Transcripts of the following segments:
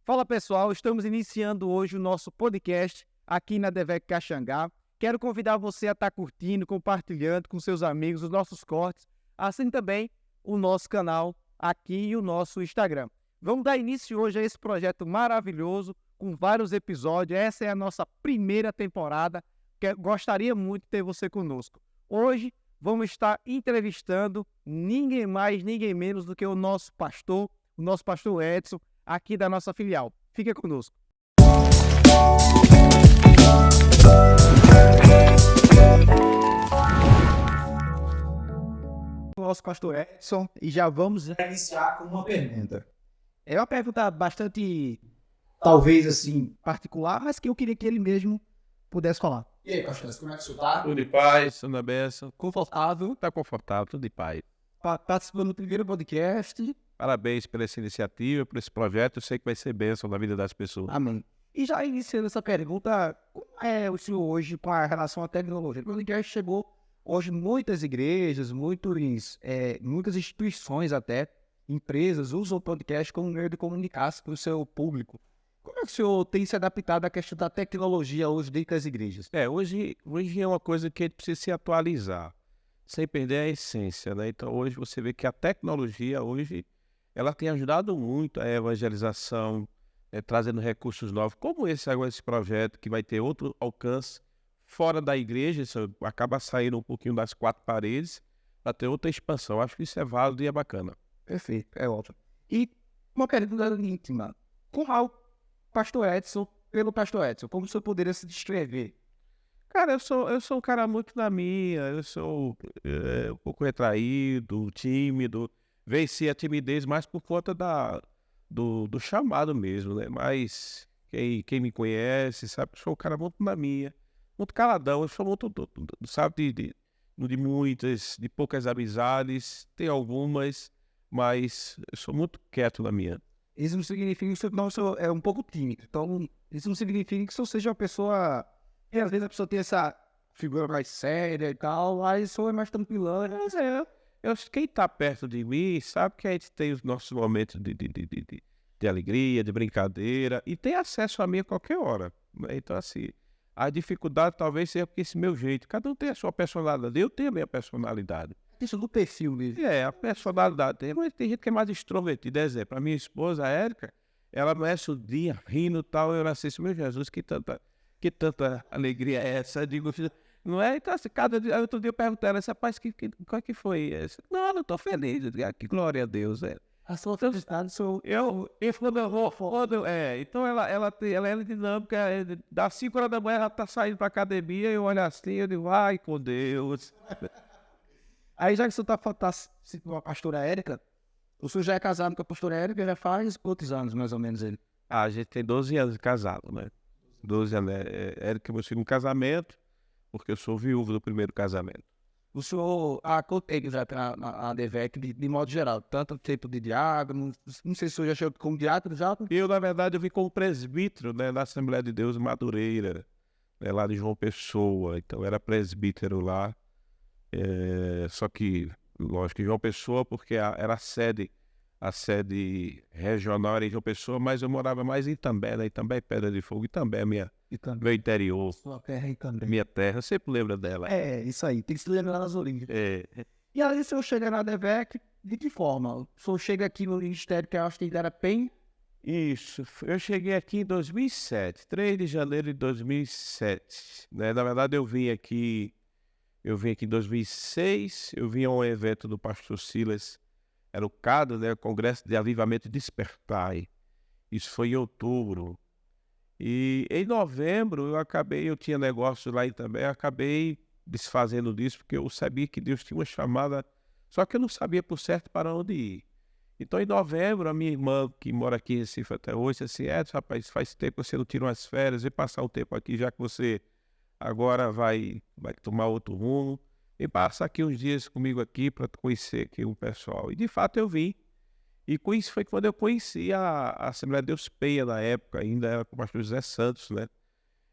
Fala pessoal, estamos iniciando hoje o nosso podcast aqui na Devec Caxangá. Quero convidar você a estar curtindo, compartilhando com seus amigos os nossos cortes, assim também o nosso canal aqui e o nosso Instagram. Vamos dar início hoje a esse projeto maravilhoso, com vários episódios. Essa é a nossa primeira temporada, gostaria muito de ter você conosco. Hoje vamos estar entrevistando ninguém mais, ninguém menos do que o nosso pastor Edson, aqui da nossa filial. Fica conosco. O nosso pastor Edson, e já vamos iniciar com uma pergunta. É uma pergunta bastante, talvez assim, particular, mas que eu queria que ele mesmo pudesse falar. E aí, pastor, como é que você está? Tudo de paz, tudo na benção. Confortável? Tá confortável, tudo de paz. Participando do primeiro podcast. Parabéns por essa iniciativa, por esse projeto. Eu sei que vai ser bênção na vida das pessoas. Amém. E já iniciando essa pergunta, como é o senhor hoje com a relação à tecnologia? O podcast chegou hoje muitas igrejas, muitas instituições até, empresas usam o podcast como meio de comunicar-se com o seu público. Como é que o senhor tem se adaptado à questão da tecnologia hoje dentro das igrejas? Hoje é uma coisa que a gente precisa se atualizar, sem perder a essência, né? Então hoje você vê que a tecnologia hoje, ela tem ajudado muito a evangelização, trazendo recursos novos, como esse projeto que vai ter outro alcance fora da igreja, isso acaba saindo um pouquinho das quatro paredes para ter outra expansão. Acho que isso é válido e é bacana. Perfeito, é ótimo. E uma pergunta íntima, qual pastor Edson, pelo pastor Edson, como o senhor poderia se descrever? Cara, eu sou um cara muito na minha, eu sou um pouco retraído, tímido, venci a timidez mais por conta do chamado mesmo, né? Mas quem me conhece sabe que eu sou um cara muito na minha, muito caladão, eu sou muito, sabe, de poucas amizades, tem algumas, mas eu sou muito quieto na minha. Isso não significa que o senhor é um pouco tímido, então isso não significa que o senhor seja uma pessoa... E às vezes a pessoa tem essa figura mais séria e tal, aí o senhor é mais tranquilão. Mas quem tá perto de mim sabe que a gente tem os nossos momentos de alegria, de brincadeira, e tem acesso a mim a qualquer hora, né? Então, assim, a dificuldade talvez seja porque esse meu jeito, cada um tem a sua personalidade, eu tenho a minha personalidade. Isso do perfil mesmo. A personalidade tem gente que é mais extrovertida. Exemplo, a minha esposa, a Érica, ela amanhece o dia rindo e tal, eu nasci assim, meu Jesus, que tanta alegria é essa? Eu digo, não é? Então, assim, outro dia eu perguntei a ela, rapaz, qual que foi essa? Não, eu não tô feliz. Eu digo, que glória a Deus, A sua felicidade sou então ela é dinâmica, das 5 horas da manhã ela tá saindo pra academia, eu olho assim, eu digo, ai, com Deus. Aí já que o senhor tá com a pastora Érica, o senhor já é casado com a pastora Érica, já faz quantos anos, mais ou menos, ele? A gente tem 12 anos de casado, né? 12 anos, Érica é meu segundo casamento, porque eu sou viúvo do primeiro casamento. O senhor, quanto tempo já tem a Devec, de modo geral? Tanto tempo de diácono, não sei se o senhor já chegou como diácono já? Na verdade, eu vim como presbítero, né, na Assembleia de Deus Madureira, né, lá de João Pessoa. Então, eu era presbítero lá, só que, lógico, João Pessoa, porque era a sede regional era em João Pessoa, mas eu morava mais em Itambé, né? Itambé é Pedra de Fogo, Itambé é meu interior, Sua terra aí também. minha terra, eu sempre lembro dela. Isso aí, tem que se lembrar das origens. E aí o senhor chega na Devec, de que forma? O senhor chega aqui no ministério que eu acho que era PEN? Isso, eu cheguei aqui em 2007, 3 de janeiro de 2007, né? Na verdade eu vim aqui em 2006, eu vim a um evento do pastor Silas, era o CADO, né? O Congresso de Avivamento e Despertar. Isso foi em outubro. E em novembro eu tinha negócio lá também, eu acabei desfazendo disso, porque eu sabia que Deus tinha uma chamada, só que eu não sabia por certo para onde ir. Então em novembro, a minha irmã, que mora aqui em Recife até hoje, disse assim, rapaz, faz tempo que você não tira umas férias, vem passar um tempo aqui, já que você agora vai tomar outro rumo, e passa aqui uns dias comigo aqui para conhecer aqui o pessoal. E de fato eu vim. E com isso foi quando eu conheci a Assembleia de Deus Penha na época, ainda era com o pastor José Santos, né?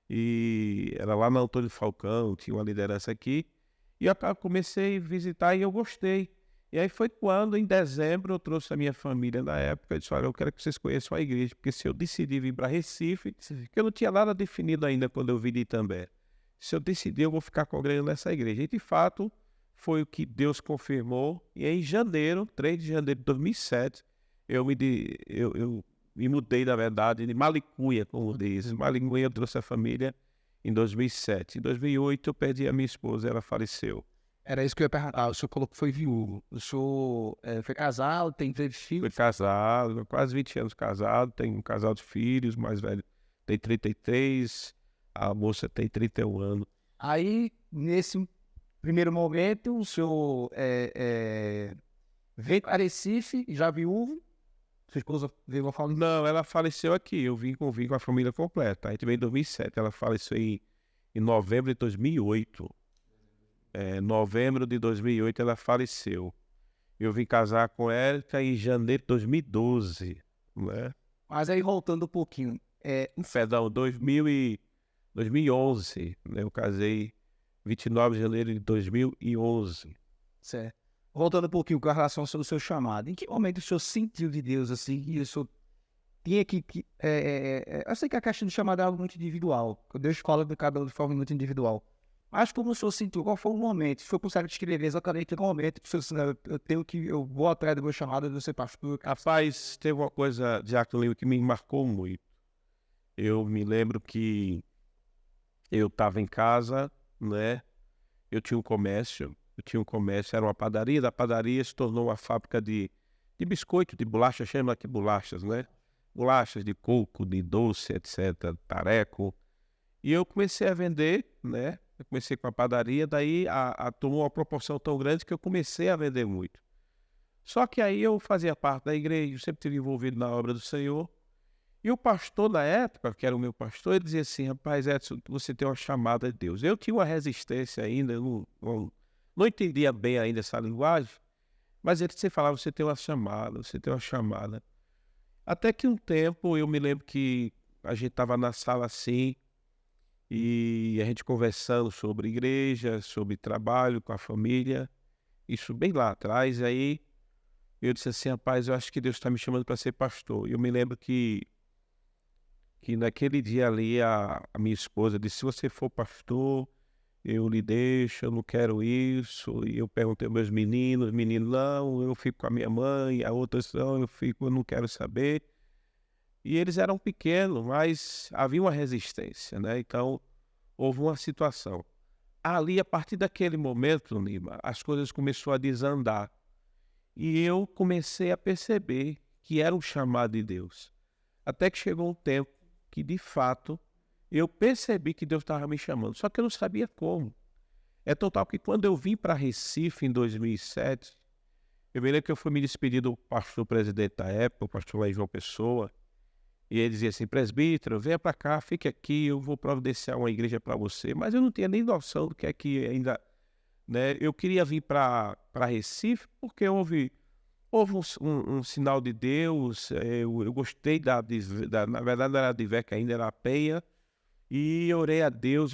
E era lá na Antônio Falcão, tinha uma liderança aqui. E eu comecei a visitar e eu gostei. E aí foi quando, em dezembro, eu trouxe a minha família na época e disse, olha, eu quero que vocês conheçam a igreja, porque se eu decidir vir para Recife, que eu não tinha nada definido ainda quando eu vim de Itambé. Se eu decidir, eu vou ficar congregando nessa igreja. E, de fato, foi o que Deus confirmou. E em janeiro, 3 de janeiro de 2007, eu me mudei, na verdade, de Malicuia, como diz. Malicuia, eu trouxe a família em 2007. Em 2008, eu perdi a minha esposa, ela faleceu. Era isso que eu ia perguntar. O senhor falou que foi viúvo. O senhor foi casado, teve Fui filhos? casado, quase 20 anos casado, tenho um casal de filhos, o mais velho tem 33, a moça tem 31 anos. Aí, nesse primeiro momento, o senhor veio para Recife, já viúvo. Sua esposa veio a falar. Não, ela faleceu aqui, eu vim com a família completa. A gente veio em 2007, ela faleceu em novembro de 2008. Novembro de 2008 ela faleceu. Eu vim casar com ela em janeiro de 2012, né? Mas aí, voltando um pouquinho. Perdão, 2011, né? Eu casei 29 de janeiro de 2011. Certo. Voltando um pouquinho com relação ao seu chamado. Em que momento o senhor sentiu de Deus, assim, e o senhor tinha que... eu sei que a questão do chamado é algo muito individual. Deus fala do cada um de forma muito individual. Mas como o senhor sentiu? Qual foi o momento? Se o senhor consegue descrever exatamente o momento que o senhor, eu vou atrás do meu chamado de ser pastor. Rapaz, teve uma coisa, Diácono Lima, que me marcou muito. Eu me lembro que eu estava em casa, né? Eu tinha um comércio, era uma padaria. Da padaria se tornou uma fábrica de biscoito, de bolacha, chama aqui bolachas, né? Bolachas de coco, de doce, etc., tareco. E eu comecei a vender, né? Eu comecei com a padaria, daí tomou uma proporção tão grande que eu comecei a vender muito. Só que aí eu fazia parte da igreja, eu sempre estive envolvido na obra do Senhor. E o pastor na época, que era o meu pastor, ele dizia assim, rapaz, Edson, você tem uma chamada de Deus. Eu tinha uma resistência ainda, eu não entendia bem ainda essa linguagem, mas ele sempre falava, você tem uma chamada, você tem uma chamada. Até que um tempo, eu me lembro que a gente estava na sala assim, e a gente conversando sobre igreja, sobre trabalho com a família, isso bem lá atrás. Aí eu disse assim, rapaz, eu acho que Deus está me chamando para ser pastor. E eu me lembro que naquele dia ali a minha esposa disse, se você for pastor, eu lhe deixo, eu não quero isso. E eu perguntei aos meus meninos, não, eu fico com a minha mãe, a outra não, eu não quero saber. E eles eram pequenos, mas havia uma resistência, né? Então, houve uma situação. Ali, a partir daquele momento, Lima, as coisas começaram a desandar. E eu comecei a perceber que era um chamado de Deus. Até que chegou um tempo que, de fato, eu percebi que Deus estava me chamando. Só que eu não sabia como. É total que quando eu vim para Recife, em 2007, eu me lembro que eu fui me despedir do pastor presidente da época, o pastor lá em João Pessoa. E ele dizia assim, presbítero, venha para cá, fique aqui, eu vou providenciar uma igreja para você. Mas eu não tinha nem noção do que é que ainda, né? Eu queria vir para Recife porque houve um sinal de Deus. Eu gostei na verdade não era de Veca ainda, era a Penha. E eu orei a Deus,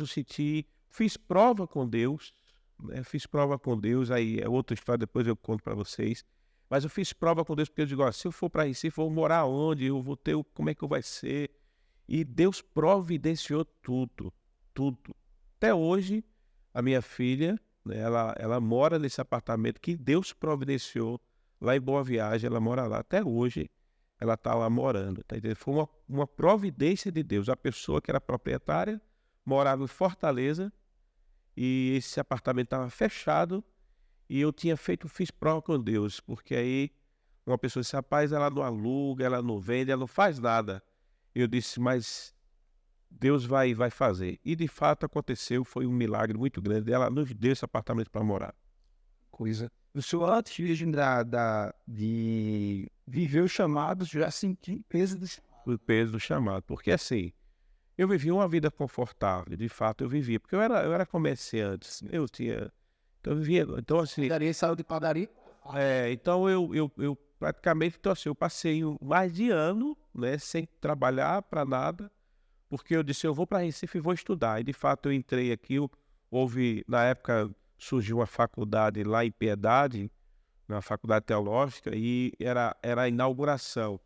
fiz prova com Deus, né? Fiz prova com Deus, aí é outra história, depois eu conto para vocês. Mas eu fiz prova com Deus, porque eu digo, ó, se eu for para Recife, eu vou morar onde? Eu vou ter, como é que vai ser? E Deus providenciou tudo, tudo. Até hoje, a minha filha, né, ela mora nesse apartamento que Deus providenciou lá em Boa Viagem, ela mora lá. Até hoje, ela está lá morando. Tá entendendo? Foi uma providência de Deus. A pessoa que era proprietária morava em Fortaleza e esse apartamento estava fechado. E eu fiz prova com Deus, porque aí uma pessoa disse, rapaz, ela não aluga, ela não vende, ela não faz nada. Eu disse, mas Deus vai fazer. E de fato aconteceu, foi um milagre muito grande. Ela nos deu esse apartamento para morar. Coisa. O senhor, antes mesmo de viver os chamados, já sentiu o peso do chamado. Porque assim, eu vivi uma vida confortável, de fato eu vivia. Porque eu era comerciante, eu tinha... Então, eu vivia, então assim... Padaria, saiu de padaria? Então eu praticamente, então, assim, eu passei mais de ano, né, sem trabalhar para nada, porque eu disse, eu vou para Recife e vou estudar. E de fato eu entrei aqui, na época surgiu uma faculdade lá em Piedade, na faculdade teológica e era a inauguração.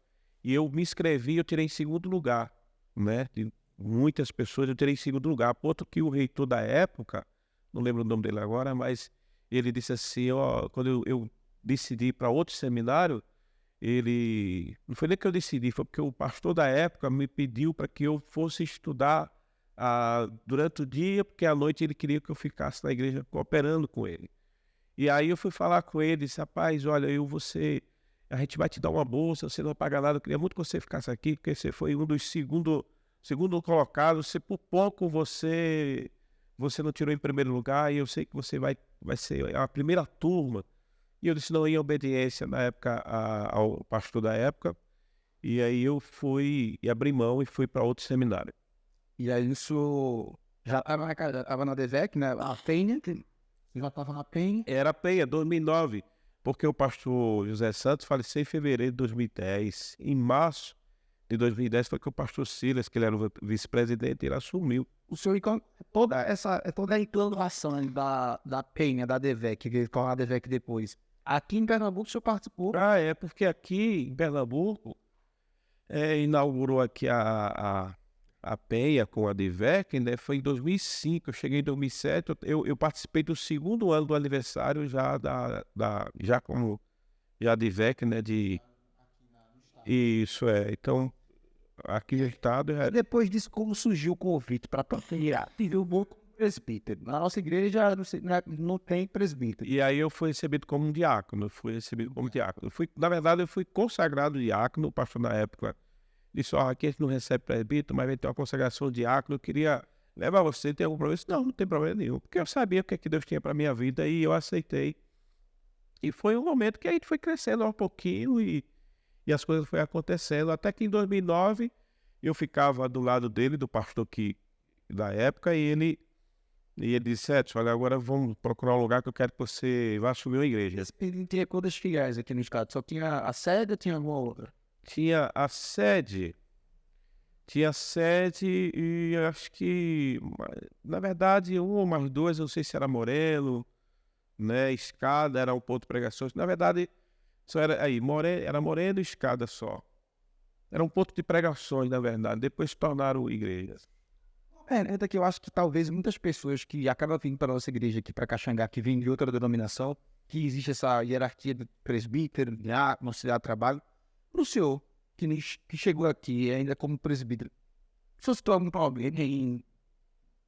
E eu me inscrevi, eu tirei em segundo lugar, né? De muitas pessoas eu tirei em segundo lugar. Ponto que o reitor da época, não lembro o nome dele agora, mas ele disse assim, ó, quando eu decidi ir para outro seminário, não foi nem que eu decidi, foi porque o pastor da época me pediu para que eu fosse estudar durante o dia, porque à noite ele queria que eu ficasse na igreja cooperando com ele. E aí eu fui falar com ele, disse, rapaz, olha, a gente vai te dar uma bolsa, você não vai pagar nada, eu queria muito que você ficasse aqui, porque você foi um dos segundo colocados, se por pouco você não tirou em primeiro lugar, e eu sei que você vai ser a primeira turma. E eu disse, não, em obediência na época ao pastor da época, e aí eu fui e abri mão e fui para outro seminário. E aí isso já estava na DEVEC, né? A Penha, já estava na Penha. Era Penha, 2009, porque o pastor José Santos faleceu em fevereiro de 2010. Em março de 2010 foi que o pastor Silas, que ele era o vice-presidente, ele assumiu. O senhor, toda a implantação da Penha, da DEVEC, que ficou a DEVEC depois, aqui em Pernambuco o senhor participou? É porque aqui em Pernambuco inaugurou aqui a Penha com a DEVEC, né? Foi em 2005, eu cheguei em 2007, eu participei do segundo ano do aniversário já como DEVEC, né? Isso então aqui no estado. E depois disso, como surgiu o convite para virar presbítero? Na nossa igreja não tem presbítero. E aí eu fui recebido como um diácono, na verdade eu fui consagrado diácono, o pastor na época disse, aqui a gente não recebe presbítero, mas vai ter uma consagração de diácono, eu queria levar você, tem algum problema? Eu disse, não tem problema nenhum, porque eu sabia o que é que Deus tinha para minha vida e eu aceitei. E foi um momento que a gente foi crescendo um pouquinho e as coisas foram acontecendo, até que em 2009 eu ficava do lado dele, do pastor da época, e ele disse, Edson, olha, agora vamos procurar um lugar que eu quero que você vá assumir uma igreja. Ele tinha quantas filiais aqui no estado? Só tinha a sede ou tinha alguma outra? Tinha sede e acho que, na verdade, uma ou mais duas, eu não sei se era Moreno, né, Escada, era um ponto de pregações, na verdade, só era era Moreno e Escada só. Era um ponto de pregações, na verdade, depois se tornaram igrejas. É que eu acho que talvez muitas pessoas que acabam vindo para a nossa igreja aqui para Caxangá, que vêm de outra denominação, que existe essa hierarquia de presbítero, diácono, auxiliar de trabalho, para o senhor, que chegou aqui ainda como presbítero, se você tem algum problema em,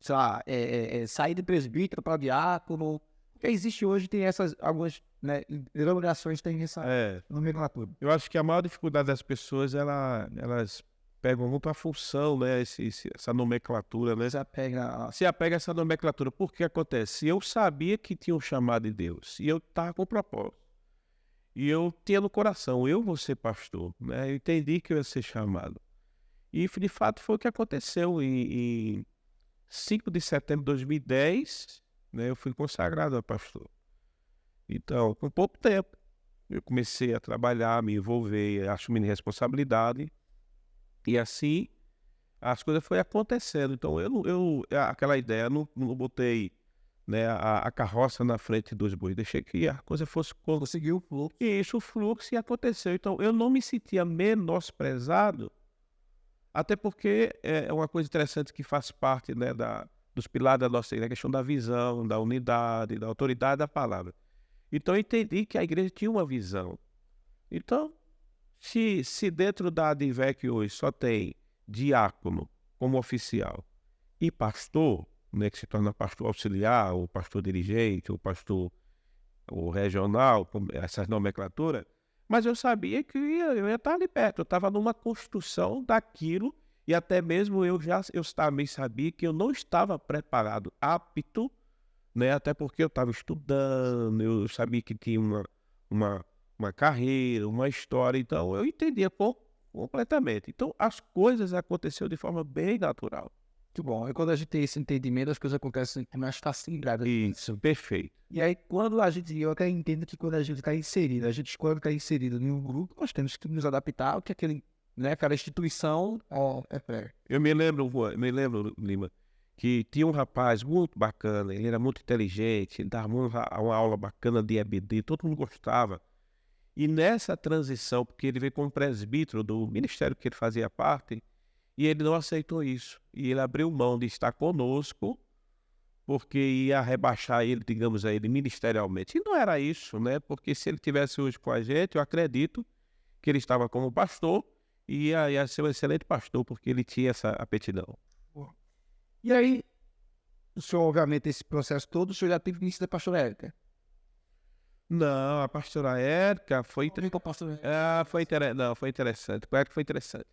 sei lá, sair de presbítero para diácono, porque existe hoje, tem algumas, né, denominações têm essa nomenclatura. Eu acho que a maior dificuldade das pessoas, elas pegam muito a função, né, essa nomenclatura, né? Se apega a essa nomenclatura. Porque acontece? Eu sabia que tinha um chamado de Deus e eu estava com propósito. E eu tinha no coração, eu vou ser pastor, né? Eu entendi que eu ia ser chamado. E, de fato, foi o que aconteceu. Em 5 de setembro de 2010, né, eu fui consagrado a pastor. Então, com pouco tempo, eu comecei a trabalhar, me envolver, assumindo responsabilidade. E assim, as coisas foram acontecendo. Então, aquela ideia, não botei, né, a carroça na frente dos bois, deixei que a coisa fosse conseguir o fluxo. E isso, o fluxo, e aconteceu. Então, eu não me sentia menosprezado, até porque é uma coisa interessante que faz parte, né, dos pilares da nossa igreja, a questão da visão, da unidade, da autoridade da palavra. Então, eu entendi que a igreja tinha uma visão. Então, se dentro da DIVEC hoje só tem diácono como oficial e pastor, né, que se torna pastor auxiliar, ou pastor dirigente, ou pastor regional, essas nomenclaturas, mas eu sabia que eu ia estar ali perto, eu estava numa construção daquilo, e até mesmo eu também sabia que eu não estava preparado, apto, né, até porque eu estava estudando, eu sabia que tinha uma carreira, uma história, então eu entendia completamente. Então as coisas aconteceram de forma bem natural. Muito bom. E quando a gente tem esse entendimento, as coisas acontecem mais facilidade. Isso, perfeito. E aí, eu até entendo que quando a gente está inserido, a gente escolhe estar inserido em um grupo, nós temos que nos adaptar ao que aquela instituição Eu me lembro, Lima, que tinha um rapaz muito bacana, ele era muito inteligente, ele dava uma aula bacana de EBD, todo mundo gostava. E nessa transição, porque ele veio como presbítero do ministério que ele fazia parte, e ele não aceitou isso. E ele abriu mão de estar conosco, porque ia rebaixar ele, digamos a ele, ministerialmente. E não era isso, né? Porque se ele tivesse hoje com a gente, eu acredito que ele estava como pastor e ia ser um excelente pastor, porque ele tinha essa aptidão. E aí, o senhor, obviamente, esse processo todo, o senhor já teve início da pastora Érica. Não, a pastora Érica foi... Foi interessante. A Érica foi interessante.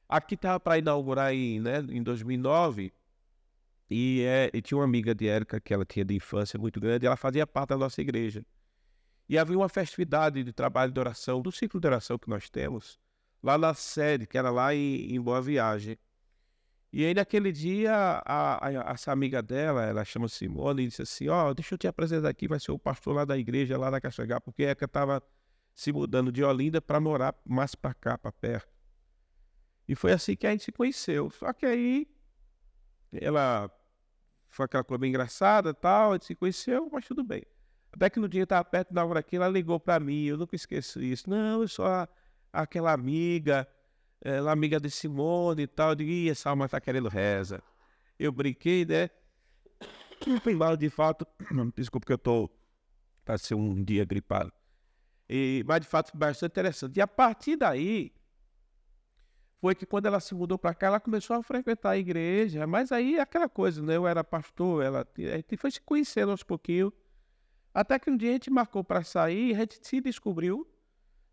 Aqui estava para inaugurar em 2009, e tinha uma amiga de Érica que ela tinha de infância muito grande, e ela fazia parte da nossa igreja. E havia uma festividade de trabalho de oração, do ciclo de oração que nós temos, lá na sede, que era lá em Boa Viagem. E aí, naquele dia, essa amiga dela, ela chama Simone, e disse assim, deixa eu te apresentar aqui, vai ser o pastor lá da igreja, lá na Caxangá, porque ela estava se mudando de Olinda para morar mais para cá, para perto. E foi assim que a gente se conheceu. Só que aí, ela foi aquela coisa bem engraçada e tal, a gente se conheceu, mas tudo bem. Até que no dia eu estava perto da hora aqui, ela ligou para mim, eu nunca esqueço isso. Não, eu sou aquela amiga... Ela amiga de Simone e tal, eu digo, essa alma tá querendo reza. Eu brinquei, né? Foi mal de fato, desculpa que tá ser um dia gripado. Mas de fato foi bastante interessante. E a partir daí, foi que quando ela se mudou para cá, ela começou a frequentar a igreja, mas aí aquela coisa, né? Eu era pastor, a gente foi se conhecendo aos pouquinhos, até que um dia a gente marcou para sair e a gente se descobriu,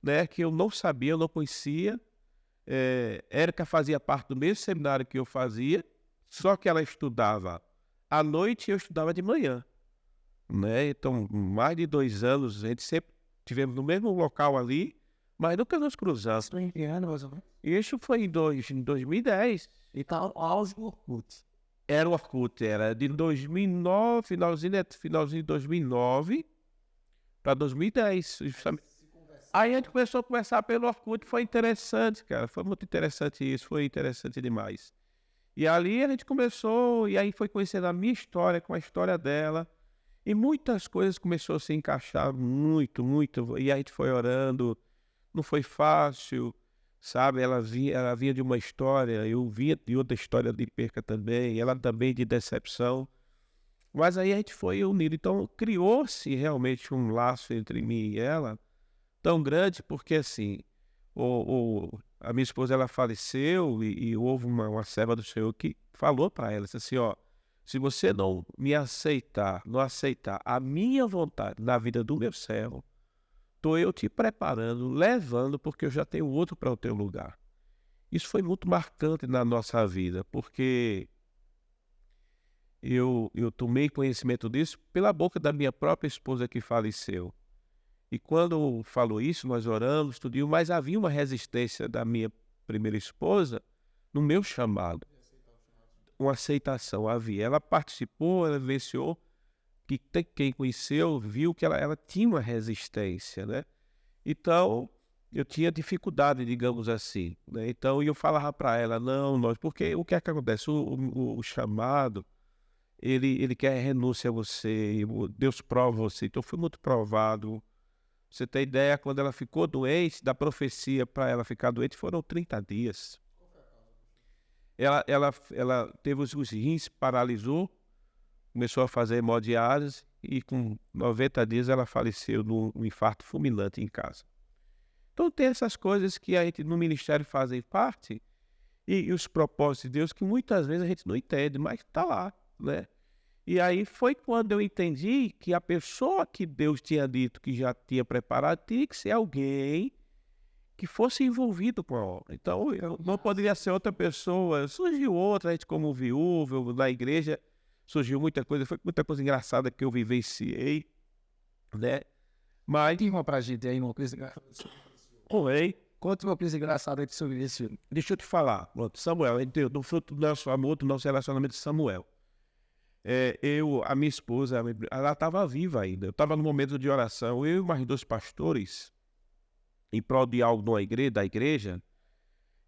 né? Que eu não sabia, eu não conhecia. Érica fazia parte do mesmo seminário que eu fazia, só que ela estudava à noite e eu estudava de manhã, né? Então, mais de 2 anos, a gente sempre tivemos no mesmo local ali, mas nunca nos cruzamos. E isso foi em 2010. E tal, auge do Orkut. Era o Orkut, era de 2009, finalzinho de 2009 para 2010, justamente. Aí a gente começou a conversar pelo Orkut, foi interessante, cara, foi muito interessante isso, foi interessante demais. E ali a gente começou, e aí foi conhecendo a minha história com a história dela, e muitas coisas começaram a se encaixar muito, e a gente foi orando, não foi fácil, sabe, ela vinha de uma história, eu vinha de outra história de perca também, ela também de decepção, mas aí a gente foi unido, então criou-se realmente um laço entre mim e ela, tão grande, porque assim, a minha esposa ela faleceu e houve uma serva do Senhor que falou para ela, disse assim, se você não me aceitar, não aceitar a minha vontade na vida do meu servo, estou eu te preparando, levando, porque eu já tenho outro para o teu lugar. Isso foi muito marcante na nossa vida, porque eu tomei conhecimento disso pela boca da minha própria esposa que faleceu. E quando falou isso, nós oramos, tudo, mas havia uma resistência da minha primeira esposa no meu chamado. Uma aceitação havia. Ela participou, ela vivenciou, que quem conheceu viu que ela tinha uma resistência, né? Então, eu tinha dificuldade, digamos assim, né? Então, eu falava para ela, porque o que é que acontece? O chamado, ele quer renúncia a você, Deus prova você. Então, eu fui muito provado. Você tem ideia, quando ela ficou doente, da profecia para ela ficar doente, foram 30 dias. Ela teve os rins, paralisou, começou a fazer hemodiálise e com 90 dias ela faleceu num infarto fulminante em casa. Então tem essas coisas que a gente no ministério fazem parte e os propósitos de Deus que muitas vezes a gente não entende, mas está lá, né? E aí foi quando eu entendi que a pessoa que Deus tinha dito que já tinha preparado tinha que ser alguém que fosse envolvido com a obra. Então, não poderia ser outra pessoa. Surgiu outra, a gente como viúva, na igreja surgiu muita coisa, foi muita coisa engraçada que eu vivenciei, né? Mas... Conte uma pra gente aí, uma coisa engraçada. Oi? Conte uma coisa engraçada sobre esse filme. Deixa eu te falar, Samuel, do fruto do nosso amor, do nosso relacionamento de Samuel. A minha esposa, ela estava viva ainda. Eu estava no momento de oração, eu e mais 2 pastores, em prol de algo da igreja,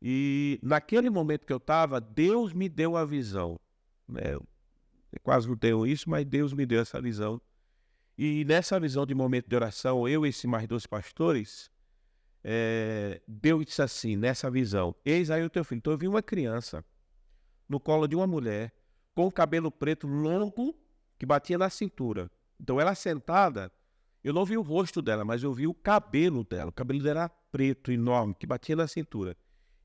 e naquele momento que eu estava, Deus me deu a visão. Né? Eu quase não tenho isso, mas Deus me deu essa visão. E nessa visão de momento de oração, eu e esses mais 2 pastores, Deus disse assim, nessa visão, eis aí o teu filho. Então eu vi uma criança no colo de uma mulher com o cabelo preto longo que batia na cintura. Então ela sentada, eu não vi o rosto dela, mas eu vi o cabelo dela. O cabelo dela era preto, enorme, que batia na cintura.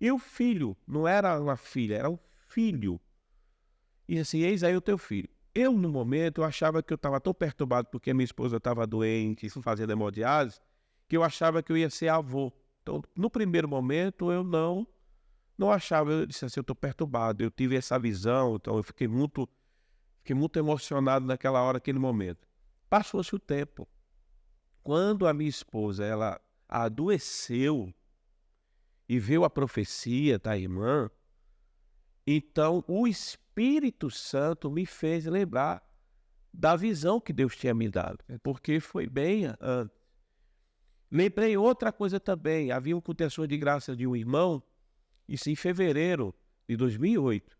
E o filho, não era uma filha, era um filho. E assim, eis aí o teu filho. Eu, no momento, eu achava que eu estava tão perturbado porque minha esposa estava doente, fazendo hemodiálise, que eu achava que eu ia ser avô. Então, no primeiro momento, eu não achava, eu disse assim, eu estou perturbado. Eu tive essa visão, então eu fiquei muito emocionado naquela hora, naquele momento. Passou-se o tempo. Quando a minha esposa, ela adoeceu e viu a profecia da irmã, então o Espírito Santo me fez lembrar da visão que Deus tinha me dado, porque foi bem antes. Lembrei outra coisa também, havia um culto de graça de um irmão, isso em fevereiro de 2008.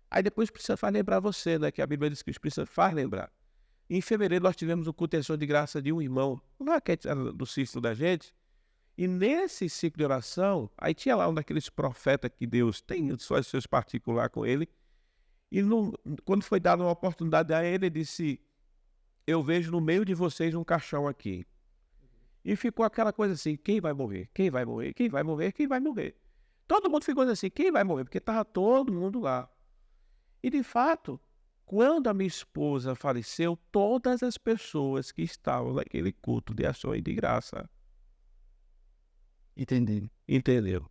Aí depois precisa faz lembrar você, né, que a Bíblia diz que o Espírito Santo faz lembrar. Em fevereiro nós tivemos um culto de graça de um irmão, lá que é do ciclo da gente, e nesse ciclo de oração, aí tinha lá um daqueles profetas que Deus tem só seus particulares com ele, e quando foi dada uma oportunidade a ele, ele disse, eu vejo no meio de vocês um caixão aqui. E ficou aquela coisa assim, quem vai morrer? Quem vai morrer? Quem vai morrer? Quem vai morrer? Todo mundo ficou assim, quem vai morrer? Porque estava todo mundo lá. E de fato, quando a minha esposa faleceu, todas as pessoas que estavam naquele culto de ação e de graça, entendeu?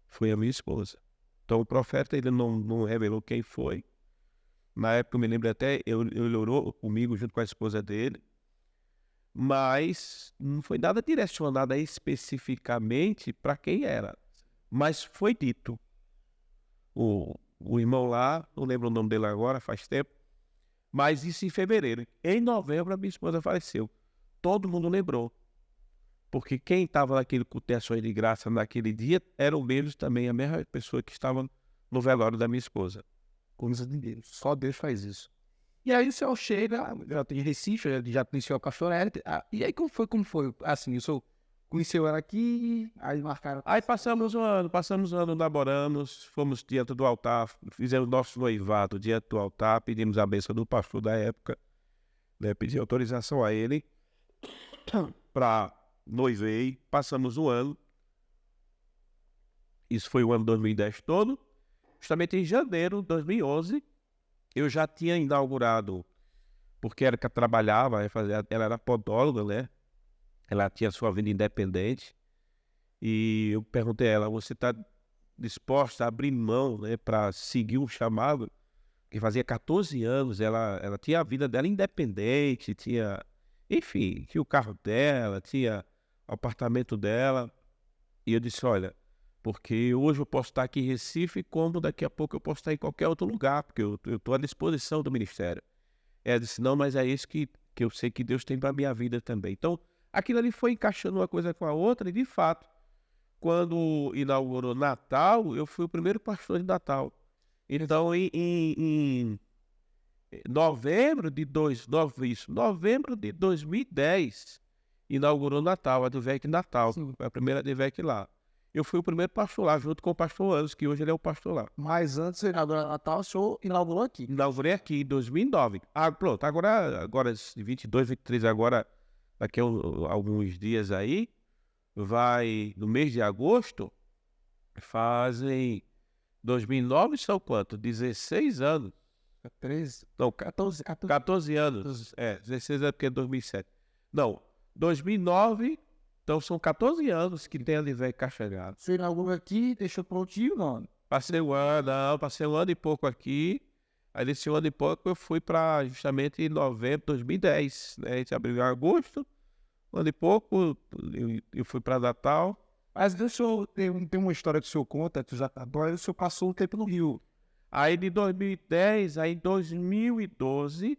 Foi a minha esposa. Então o profeta, ele não revelou quem foi. Na época, eu me lembro até, ele orou comigo junto com a esposa dele, mas não foi nada direcionado especificamente para quem era. Mas foi dito. O irmão lá, não lembro o nome dele agora, faz tempo, mas isso em fevereiro. Em novembro, a minha esposa faleceu. Todo mundo lembrou. Porque quem estava naquele culto de ações de graça naquele dia eram mesmos também a mesma pessoa que estava no velório da minha esposa. Coisa de Deus. Só Deus faz isso. E aí o senhor chega, já tem Recife, já conheceu a Castorete. E aí como foi? Assim, o senhor conheceu ela aqui, aí marcaram... Aí passamos um ano, namoramos, fomos diante do altar, fizemos nosso noivado diante do altar, pedimos a bênção do pastor da época, né, pedi autorização a ele para noivei, passamos um ano. Isso foi o ano 2010 todo. Justamente em janeiro de 2011, eu já tinha inaugurado, porque era que eu trabalhava, ela era podóloga, né? Ela tinha sua vida independente. E eu perguntei a ela, você está disposta a abrir mão, né, para seguir um chamado? Que fazia 14 anos, ela tinha a vida dela independente, tinha o carro dela, tinha o apartamento dela. E eu disse, olha, porque hoje eu posso estar aqui em Recife, como daqui a pouco eu posso estar em qualquer outro lugar, porque eu estou à disposição do ministério. Ela disse, não, mas é isso que eu sei que Deus tem para a minha vida também. Então, aquilo ali foi encaixando uma coisa com a outra, e de fato, quando inaugurou Natal, eu fui o primeiro pastor de Natal. Então, em novembro de 2010, inaugurou Natal, a Advec Natal, a primeira Advec lá. Eu fui o primeiro pastor lá, junto com o pastor Anos, que hoje ele é o pastor lá. Mas antes de inaugurar Natal, o senhor inaugurou aqui? Inaugurei aqui em 2009. Pronto, agora 22, 23, agora, daqui a alguns dias aí, no mês de agosto, fazem 2009, são quanto? 16 anos. 13? Não, 14 anos. 16 anos porque é 2007. Não, 2009, então são 14 anos que tem a Advec Caxangá. Você inaugurou aqui, deixou prontinho, não? Passei um ano e pouco aqui. Aí nesse ano e pouco eu fui para justamente em novembro de 2010. Né? A gente abriu em agosto, um ano e pouco, eu fui para Natal. Mas o senhor tem uma história que o senhor conta, que agora o senhor passou um tempo no Rio. Aí de 2010, aí em 2012,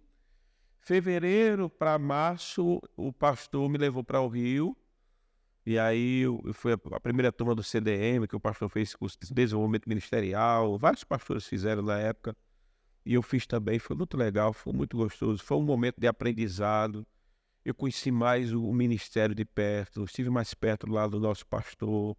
fevereiro para março, o pastor me levou para o Rio. E aí eu fui a primeira turma do CDM, que o pastor fez curso de desenvolvimento ministerial. Vários pastores fizeram na época. E eu fiz também, foi muito legal, foi muito gostoso. Foi um momento de aprendizado. eu conheci mais o ministério de perto, estive mais perto lá do nosso pastor.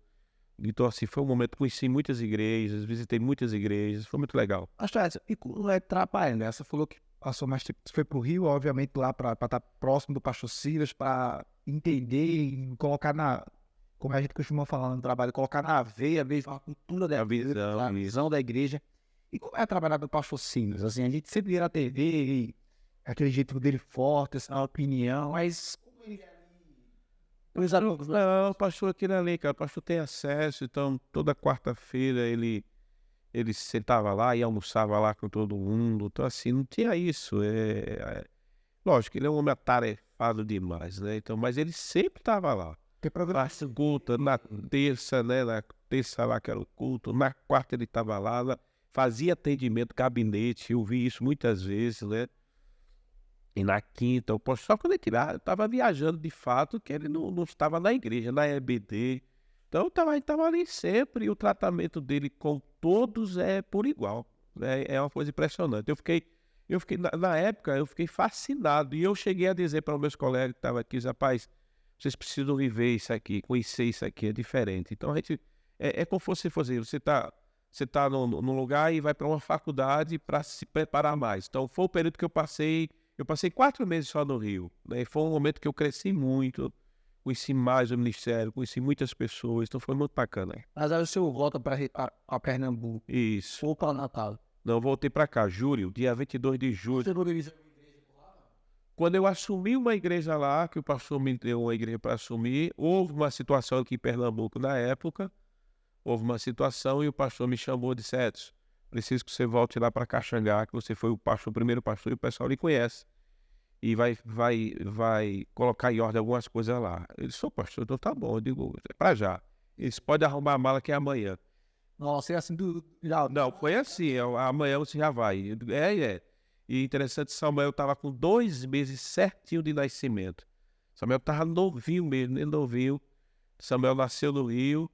Então, assim, foi um momento, conheci muitas igrejas, visitei muitas igrejas, foi muito legal. Pastor Edson, e como é trabalho, né? Você falou que passou mais tempo, você foi pro Rio, obviamente, lá para estar próximo do pastor Silas, para entender e colocar como a gente costuma falar no trabalho, colocar na veia mesmo a cultura da igreja, a visão da igreja. E como é trabalhar do pastor Silas? Assim, a gente sempre vê na TV, e aquele jeito dele forte, essa opinião, mas como ele é Não, o pastor aqui ali, cara, o pastor tem acesso, então toda quarta-feira ele sentava lá e almoçava lá com todo mundo, então assim, não tinha isso, lógico, ele é um homem atarefado demais, né, então, mas ele sempre estava lá. que programa? Passa culto na terça, né, na terça lá que era o culto, na quarta ele estava lá, fazia atendimento, gabinete, eu vi isso muitas vezes, né, e na quinta, só quando ele estava viajando de fato, que ele não estava na igreja, na EBD. Então ele estava ali sempre, e o tratamento dele com todos é por igual. Né? É uma coisa impressionante. Na época, eu fiquei fascinado. E eu cheguei a dizer para os meus colegas que estavam aqui, rapaz, vocês precisam viver isso aqui, conhecer isso aqui, é diferente. Então a gente, é como se fosse, você tá num lugar e vai para uma faculdade para se preparar mais. Então foi o período que eu passei 4 meses só no Rio, né? Foi um momento que eu cresci muito, conheci mais o ministério, conheci muitas pessoas, então foi muito bacana. Mas aí o senhor volta para Pernambuco, Isso. ou para Natal. Não, voltei para cá, julho, dia 22 de julho. Você não organiza uma igreja por lá? Quando eu assumi uma igreja lá, que o pastor me deu uma igreja para assumir, houve uma situação aqui em Pernambuco na época, e o pastor me chamou e disse, Edson, preciso que você volte lá para Caxangá, que você foi o primeiro pastor, e o pessoal lhe conhece. E vai colocar em ordem algumas coisas lá. Ele disse, pastor, então tá bom. Eu digo, é pra já. Eles podem arrumar a mala que é amanhã. Nossa, é assim Não, foi assim, amanhã você já vai. E interessante, Samuel estava com 2 meses certinho de nascimento. Samuel estava novinho mesmo, nem novinho. Samuel nasceu no Rio,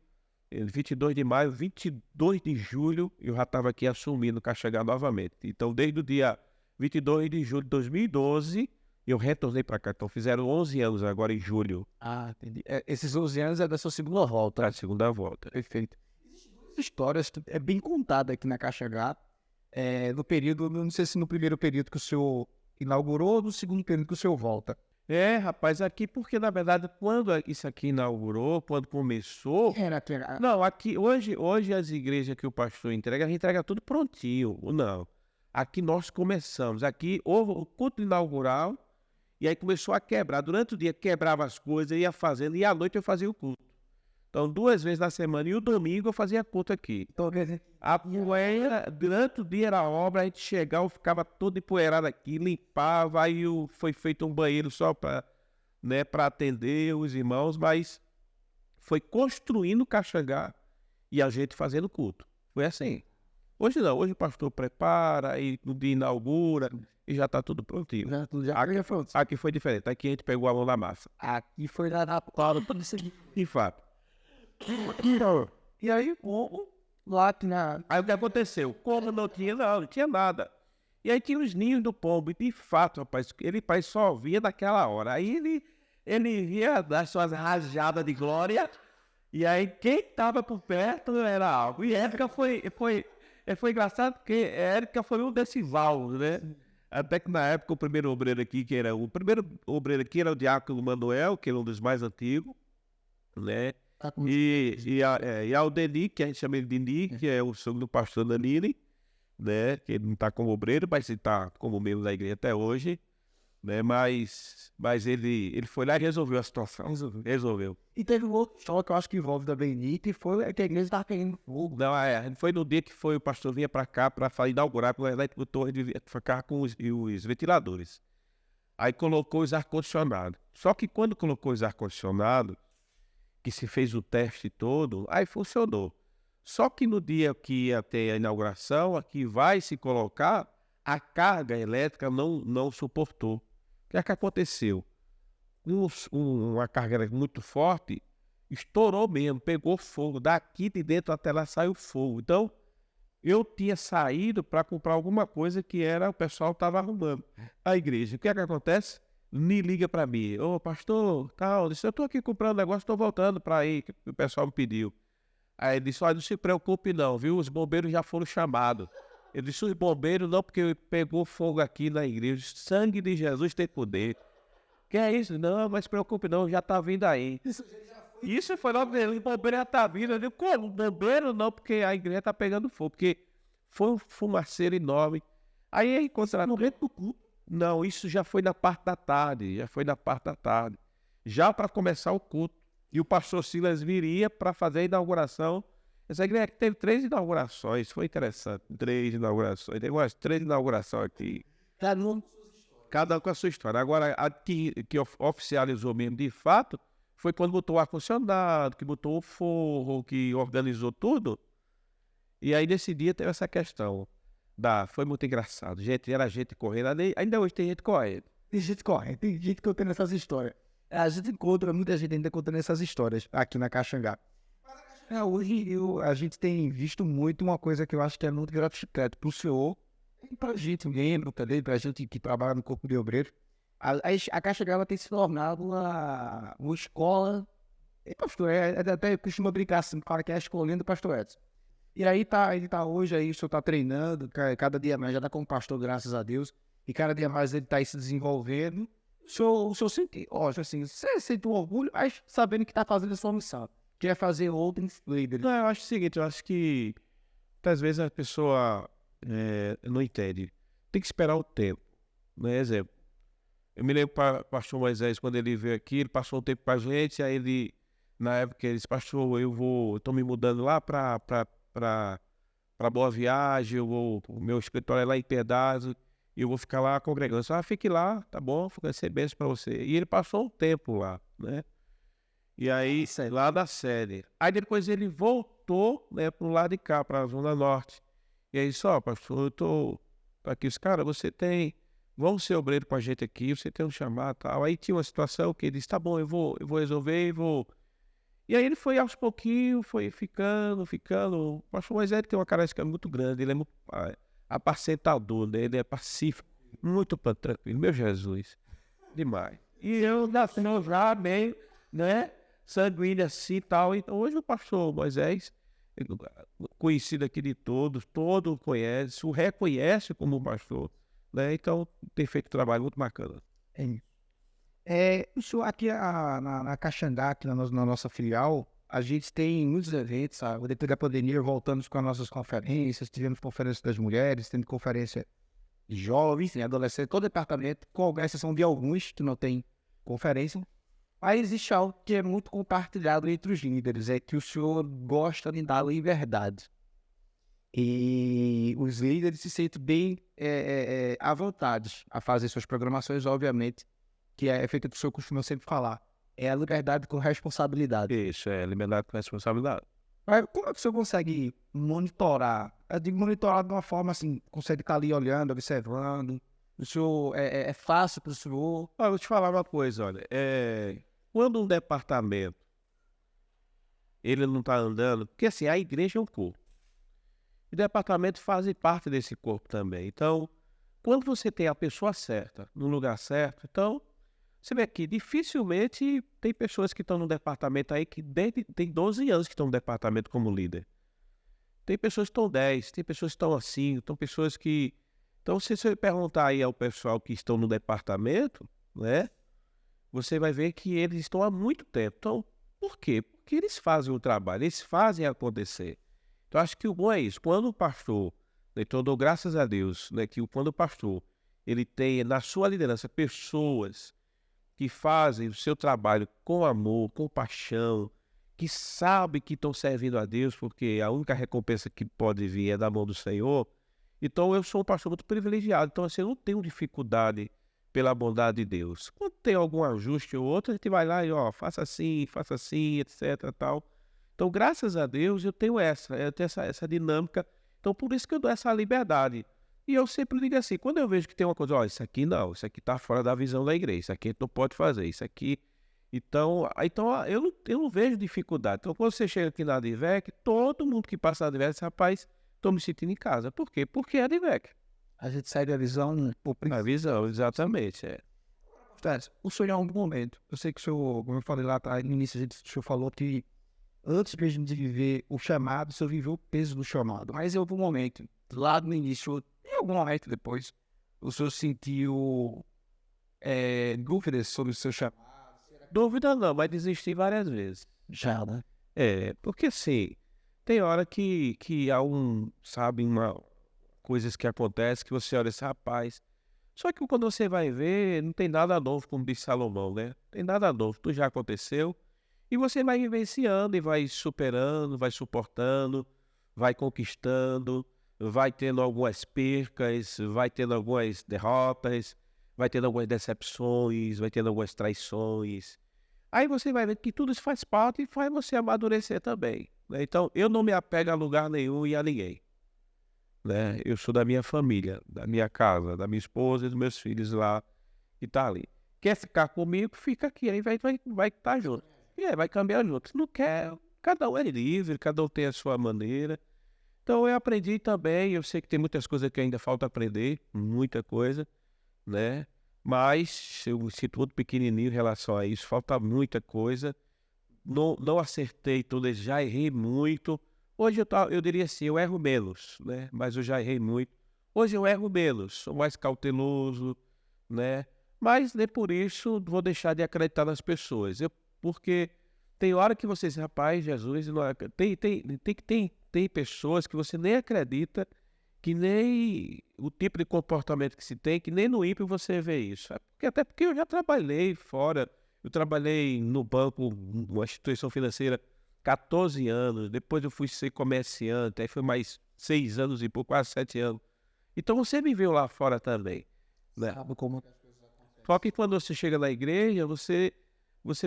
22 de maio, 22 de julho, eu já estava aqui assumindo Caxangá novamente. Então, desde o dia 22 de julho de 2012, eu retornei para cá. Então, fizeram 11 anos agora em julho. Ah, entendi. Esses 11 anos é da sua segunda volta. A segunda volta. Perfeito. Existem duas histórias, é bem contada aqui na Caxangá. No período, não sei se no primeiro período que o senhor inaugurou ou no segundo período que o senhor volta. Rapaz, aqui, porque na verdade, quando isso aqui inaugurou, quando começou. Era. Não, aqui, hoje as igrejas que o pastor entrega, a gente entrega tudo prontinho. Não. Aqui nós começamos. Aqui houve o culto inaugural e aí começou a quebrar. Durante o dia quebrava as coisas, ia fazendo, e à noite eu fazia o culto. Então, 2 vezes na semana, e o domingo eu fazia culto aqui. Então, quer dizer, A poeira, durante o dia era obra, a gente chegava, ficava todo empoeirado aqui, limpava, aí foi feito um banheiro só para atender os irmãos, mas foi construindo o Caxangá e a gente fazendo culto. Foi assim. Hoje não, hoje o pastor prepara, e no dia inaugura, e já está tudo prontinho. Aqui foi diferente, aqui a gente pegou a mão na massa. Aqui foi na palavra, tudo isso aqui. De fato. E aí, lá na... Aí o que aconteceu? Como não tinha nada. E aí tinha os ninhos do pombo, e de fato, rapaz, ele só via naquela hora. Aí ele via das suas rajadas de glória, e aí quem estava por perto era algo. E Érica foi engraçado, porque Érica foi um desses alvos, né? Até que na época o primeiro obreiro aqui era o diácono Manuel, que era um dos mais antigos, né? E a Aldeni, que a gente chama ele de Ni, que é o sogro do pastor Danilo, né? Que ele não está como obreiro, mas ele está como membro da igreja até hoje, né? Mas ele foi lá e resolveu a situação. Resolveu. E teve um outro história que eu acho que envolve da Benita, e foi que a igreja estava pegando fogo. Não, foi no dia que o pastor vinha para cá para inaugurar, porque lá o torre de ficar com os ventiladores. Aí colocou os ar-condicionados. Só que quando colocou os ar-condicionados, que se fez o teste todo, aí funcionou. Só que no dia que ia ter a inauguração, aqui vai se colocar, a carga elétrica não suportou. O que é que aconteceu? Uma carga muito forte, estourou mesmo, pegou fogo. Daqui de dentro até lá saiu fogo. Então, eu tinha saído para comprar alguma coisa que o pessoal estava arrumando. A igreja, o que é que acontece? me liga para mim. Ô, pastor, tal, eu tô aqui comprando negócio, tô voltando para ir, que o pessoal me pediu. Aí ele disse, olha, não se preocupe não, viu? Os bombeiros já foram chamados. Ele disse, os bombeiros não, porque pegou fogo aqui na igreja. Sangue de Jesus tem poder. Que é isso? Não, mas se preocupe não, já tá vindo aí. Isso foi logo, o bombeiro já tá vindo. Eu digo, como? Bombeiro não, porque a igreja tá pegando fogo, porque foi um fumaceiro enorme. Aí encontraram... No dentro do culto? Não, isso já foi na parte da tarde, já para começar o culto. E o pastor Silas viria para fazer a inauguração. Essa igreja teve 3 inaugurações, foi interessante. 3 inaugurações, tem umas 3 inaugurações aqui. Cada um com a sua história. Agora, a que oficializou mesmo de fato, foi quando botou o ar-condicionado, que botou o forro, que organizou tudo. E aí, nesse dia, teve essa questão. Foi muito engraçado. Era gente correndo. Ainda hoje tem gente correndo. Tem gente contando essas histórias. A gente encontra muita gente ainda contando essas histórias aqui na Caxangá. Hoje a gente tem visto muito uma coisa que eu acho que é muito gratificante para o senhor e para a gente mesmo, também, para a gente que trabalha no Corpo de Obreiros. A Caxangá tem se tornado uma escola. E pastor, até costuma brincar assim, fala que é a escolinha do pastor Edson. E aí ele tá hoje aí, o senhor tá treinando, cada dia mais, já tá como pastor, graças a Deus, e cada dia mais ele tá aí se desenvolvendo. O senhor sente, assim, você sente um orgulho, mas sabendo que tá fazendo a sua missão, que é fazer outros líderes. Não, eu acho o seguinte, eu acho que às vezes a pessoa não entende. Tem que esperar o tempo, né? Exemplo, eu me lembro para o pastor Moisés, quando ele veio aqui, ele passou um tempo com a gente, aí ele, na época, ele disse, pastor, eu tô me mudando lá para Boa Viagem, o meu escritório é lá em Pedaço, e eu vou ficar lá congregando. Fique lá, tá bom, vai ser bênção para você. E ele passou um tempo lá, né? E aí, lá da sede. Aí depois ele voltou, né, pro lado de cá, para a Zona Norte. E aí, pastor, eu tô aqui, os caras, vamos ser obreiro com a gente aqui, você tem um chamado e tal. Aí tinha uma situação que ele disse, tá bom, eu vou resolver, E aí ele foi aos pouquinhos, foi ficando. O pastor Moisés tem uma característica muito grande, ele é muito apacentador, né? Ele é pacífico, muito tranquilo, meu Jesus, demais. E eu nasci já meio, né, sanguíneo assim e tal. Então hoje o pastor Moisés, conhecido aqui de todos, todo conhece, o reconhece como pastor, né? Então tem feito um trabalho muito bacana. O senhor aqui na Caxangá, aqui na nossa filial, a gente tem muitos eventos, sabe? Depois da pandemia, voltamos com as nossas conferências, tivemos conferência das mulheres, tendo conferência de jovens, adolescentes, todo departamento, com exceção de alguns que não tem conferência. Mas existe algo que é muito compartilhado entre os líderes, é que o senhor gosta de dar liberdade. E os líderes se sentem bem à vontade a fazer suas programações, obviamente, que é feito que o senhor costuma sempre falar. É a liberdade com responsabilidade. Isso, liberdade com responsabilidade. Mas como é que o senhor consegue monitorar? Eu digo monitorar de uma forma assim, consegue estar ali olhando, observando. O senhor, é fácil para o senhor? Eu vou te falar uma coisa, olha. Quando um departamento ele não está andando, porque assim, a igreja é um corpo. E o departamento faz parte desse corpo também. Então, quando você tem a pessoa certa, no lugar certo, então, você vê que dificilmente tem pessoas que estão no departamento aí que tem 12 anos que estão no departamento como líder. Tem pessoas que estão 10, tem pessoas que estão assim, tem pessoas que... Então, se você perguntar aí ao pessoal que estão no departamento, né, você vai ver que eles estão há muito tempo. Então, por quê? Porque eles fazem o trabalho, eles fazem acontecer. Então, acho que o bom é isso. Quando o pastor, então eu dou graças a Deus, né, que quando o pastor ele tem na sua liderança pessoas que fazem o seu trabalho com amor, com paixão, que sabem que estão servindo a Deus, porque a única recompensa que pode vir é da mão do Senhor. Então eu sou um pastor muito privilegiado, então assim, eu não tenho dificuldade pela bondade de Deus. Quando tem algum ajuste ou outro, a gente vai lá e faça assim, etc, tal. Então, graças a Deus, eu tenho essa dinâmica. Então, por isso que eu dou essa liberdade. E eu sempre digo assim, quando eu vejo que tem uma coisa, isso aqui não, isso aqui está fora da visão da igreja, isso aqui a gente não pode fazer, isso aqui... Então eu não vejo dificuldade. Então, quando você chega aqui na Advec, todo mundo que passa na Advec diz, rapaz, estou me sentindo em casa. Por quê? Porque é Advec. A gente sai da visão... A visão, exatamente. acontece? O senhor em algum momento, eu sei que o senhor, como eu falei lá atrás, no início, o senhor falou que antes mesmo de viver o chamado, o senhor viveu o peso do chamado. Mas em algum momento, lá no início, em algum momento depois, o senhor sentiu dúvidas sobre o seu chamado? Dúvida não, mas desisti várias vezes. Já, né? Porque assim, tem hora que há sabe, coisas que acontecem que você olha esse rapaz. Só que quando você vai ver, não tem nada novo, como disse Salomão, né? Tem nada novo, tudo já aconteceu. E você vai vivenciando e vai superando, vai suportando, vai conquistando, vai tendo algumas percas, vai tendo algumas derrotas, vai tendo algumas decepções, vai tendo algumas traições. Aí você vai ver que tudo isso faz parte e faz você amadurecer também, né? Então, eu não me apego a lugar nenhum e a ninguém, né? Eu sou da minha família, da minha casa, da minha esposa e dos meus filhos lá e tá ali. Quer ficar comigo, fica aqui, aí vai estar junto. E aí vai caminhar junto. Se não quer, cada um é livre, cada um tem a sua maneira. Então, eu aprendi também, eu sei que tem muitas coisas que ainda falta aprender, muita coisa, né? Mas eu me sinto muito pequenininho em relação a isso, falta muita coisa. Não acertei tudo, já errei muito. Hoje eu diria assim, eu erro menos, né? Mas eu já errei muito. Hoje eu erro menos, sou mais cauteloso, né? Mas nem por isso vou deixar de acreditar nas pessoas. Porque tem hora que você diz, rapaz, Jesus, não é, tem pessoas que você nem acredita, que nem o tipo de comportamento que se tem, que nem no ímpio você vê isso. Até porque eu já trabalhei fora, eu trabalhei no banco, numa instituição financeira, 14 anos, depois eu fui ser comerciante, aí foi mais 6 anos e pouco, quase 7 anos. Então você viveu lá fora também, né? Sabe como que as coisas acontecem? Só que quando você chega na igreja, você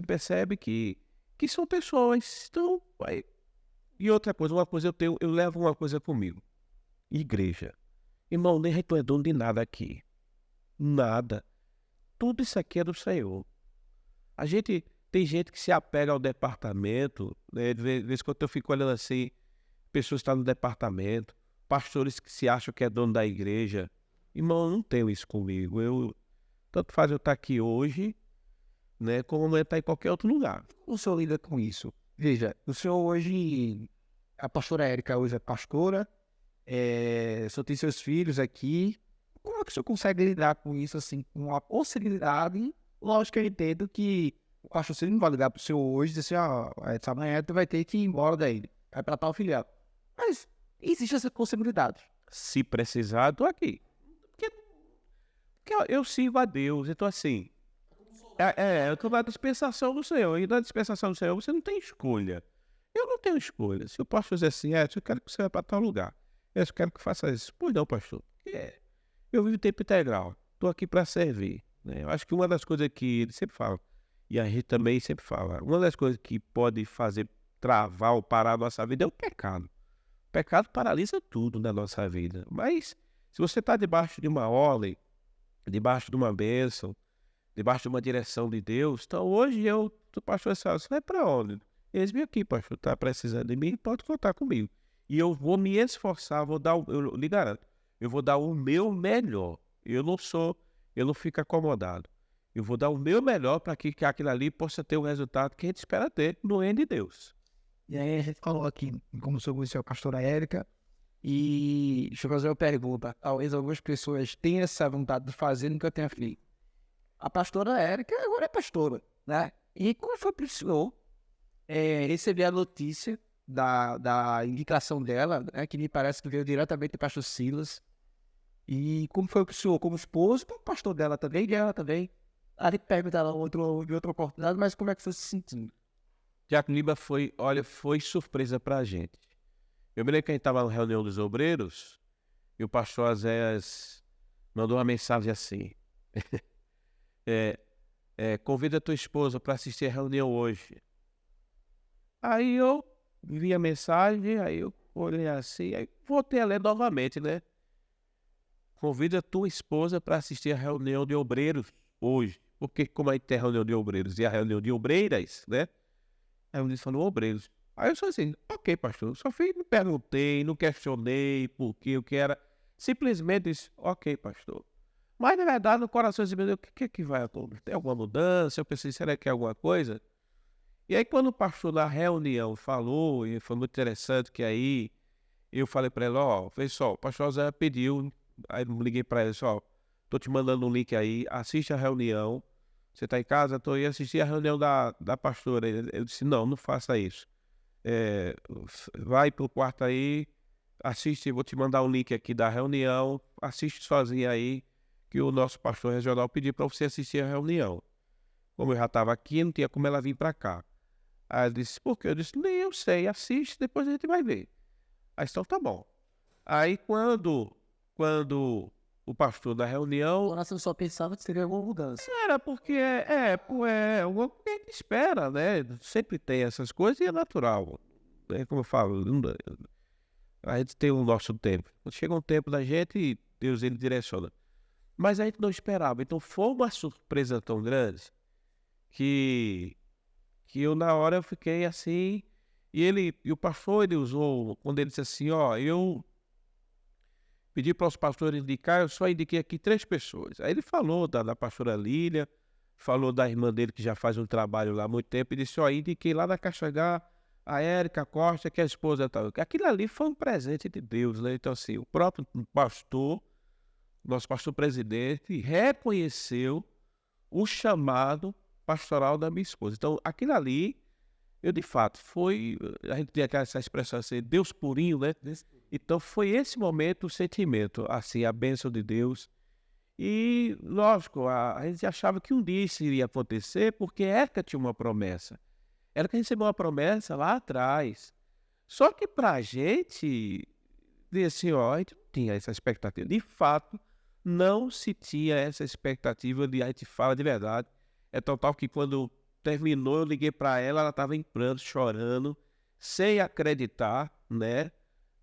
percebe que são pessoas. Então, e outra coisa, eu levo uma coisa comigo. Igreja. Irmão, nem tu é dono de nada aqui. Nada. Tudo isso aqui é do Senhor. Tem gente que se apega ao departamento, né? De vez em quando eu fico olhando assim, pessoas que estão no departamento, pastores que se acham que é dono da igreja. Irmão, eu não tenho isso comigo. Tanto faz eu estar aqui hoje, né? Como eu estar em qualquer outro lugar. Como o senhor lida com isso? Veja, o senhor hoje, a pastora Érica hoje é pastora, o senhor tem seus filhos aqui. Como é que o senhor consegue lidar com isso, assim, com a possibilidade? Lógico que eu entendo que o pastor Ciro não vai ligar pro senhor hoje e dizer assim, essa manhã tu vai ter que ir embora daí, vai pra tal filial. Mas existe essa possibilidade. Se precisar, eu estou aqui. Porque eu sirvo a Deus. Então, assim, eu estou na dispensação do Senhor. E na dispensação do Senhor você não tem escolha. Eu não tenho escolha. Se eu posso fazer assim, eu quero que você vá para tal lugar. Eu quero que faça isso. Pois não, pastor. Eu vivo tempo integral. Estou aqui para servir, né? Eu acho que uma das coisas que ele sempre fala, e a gente também sempre fala, uma das coisas que pode fazer travar ou parar a nossa vida é o pecado. O pecado paralisa tudo na nossa vida. Mas se você está debaixo de uma ordem, debaixo de uma bênção, debaixo de uma direção de Deus, então hoje pastor, você vai para onde? Eis-me aqui, pastor, está precisando de mim, pode contar comigo. E eu vou me esforçar, eu lhe garanto, eu vou dar o meu melhor. Eu não fico acomodado. Eu vou dar o meu melhor para que aquilo ali possa ter o resultado que a gente espera ter no reino de Deus. E aí a gente falou aqui, como o senhor conheceu a pastora Érica, e deixa eu fazer uma pergunta. Talvez algumas pessoas tenham essa vontade de fazer, nunca tenha feito. A pastora Érica agora é pastora, né? E como foi para o senhor receber a notícia da indicação dela, né, que me parece que veio diretamente do pastor Silas, e como foi para o senhor, como esposo, como pastor dela também, a gente pergunta ela em outra oportunidade, mas como é que foi se sentindo? Jacuíba foi surpresa para a gente. Eu me lembro que a gente estava na reunião dos obreiros e o pastor Azéas mandou uma mensagem assim. Convida a tua esposa para assistir a reunião hoje. Aí eu vi a mensagem, aí eu olhei assim, aí voltei a ler novamente, né? Convida a tua esposa para assistir a reunião de obreiros hoje. Porque como aí tem a reunião de obreiros e a reunião de obreiras, né? Aí eu disse, falou obreiros. Aí eu só assim, ok, pastor, só não perguntei, não questionei por quê, o que era. Simplesmente disse, ok, pastor. Mas, na verdade, no coração, eu disse, meu Deus, o que é que vai acontecer? Tem alguma mudança? Eu pensei, será que é alguma coisa? E aí, quando o pastor na reunião falou, e foi muito interessante, que aí eu falei para ele, ó, veja só, o pastor José pediu, aí eu liguei para ele, ó, tô te mandando um link aí, assiste a reunião, você tá em casa, tô aí assistir a reunião da pastora. Ele disse, não faça isso. Vai pro quarto aí, assiste, vou te mandar um link aqui da reunião, assiste sozinho aí, que o nosso pastor regional pediu para você assistir a reunião. Como eu já estava aqui, não tinha como ela vir para cá. Aí ele disse, por quê? Eu disse, nem eu sei, assiste, depois a gente vai ver. Aí então tá bom. Aí quando o pastor da O reunião, coração só pensava que seria alguma mudança. era porque o que a gente espera, né? Sempre tem essas coisas e é natural. É como eu falo, a gente tem o nosso tempo. Quando chega um tempo da gente, Deus ele direciona. Mas a gente não esperava. Então foi uma surpresa tão grande que eu na hora eu fiquei assim. E o pastor ele usou, quando ele disse assim, ó, eu pedi para os pastores indicar, eu só indiquei aqui 3 pessoas. Aí ele falou da pastora Lília, falou da irmã dele que já faz um trabalho lá há muito tempo, e disse, ó, indiquei lá na Caxangá a Érica Costa, que é a esposa tal. Aquilo ali foi um presente de Deus, né? Então assim, o próprio pastor, nosso pastor presidente, reconheceu o chamado pastoral da minha esposa. Então aquilo ali, eu de fato, a gente tem essa expressão assim, Deus purinho, né? Então foi esse momento, o sentimento, assim, a bênção de Deus. E, lógico, a gente achava que um dia isso iria acontecer, porque Érica tinha uma promessa. Érica recebeu uma promessa lá atrás. Só que pra gente, assim, ó, a gente não tinha essa expectativa. De fato, não se tinha essa expectativa a gente fala de verdade. É total que quando terminou, eu liguei para ela estava em pranto, chorando, sem acreditar, né?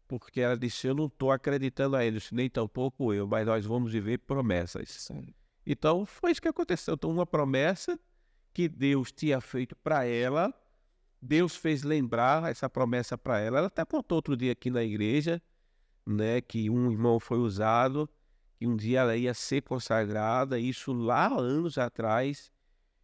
Porque ela disse, eu não estou acreditando a eles, nem tampouco eu, mas nós vamos viver promessas. Sim. Então, foi isso que aconteceu. Então, uma promessa que Deus tinha feito para ela, Deus fez lembrar essa promessa para ela. Ela até contou outro dia aqui na igreja, né, que um irmão foi usado, que um dia ela ia ser consagrada, isso lá anos atrás.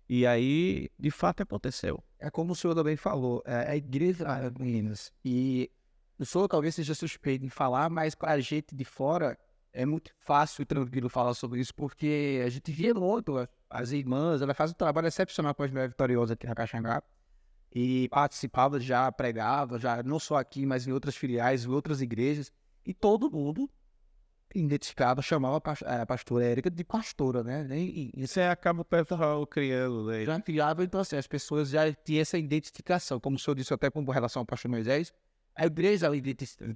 E aí, de fato, aconteceu. É como o senhor também falou, a igreja, meninas, e o senhor talvez seja suspeito em falar, mas para a gente de fora é muito fácil e tranquilo falar sobre isso, porque a gente via muito as irmãs, ela faz um trabalho excepcional com as mulheres vitoriosas aqui na Caxangá, e participava já, pregava, já não só aqui, mas em outras filiais, em outras igrejas, e todo mundo identificava, chamava a pastora Érica de pastora, né? E Isso aí acaba o pessoal criando, né? já criava, então assim, as pessoas já tinham essa identificação, como o senhor disse até com relação ao pastor Moisés, a igreja ela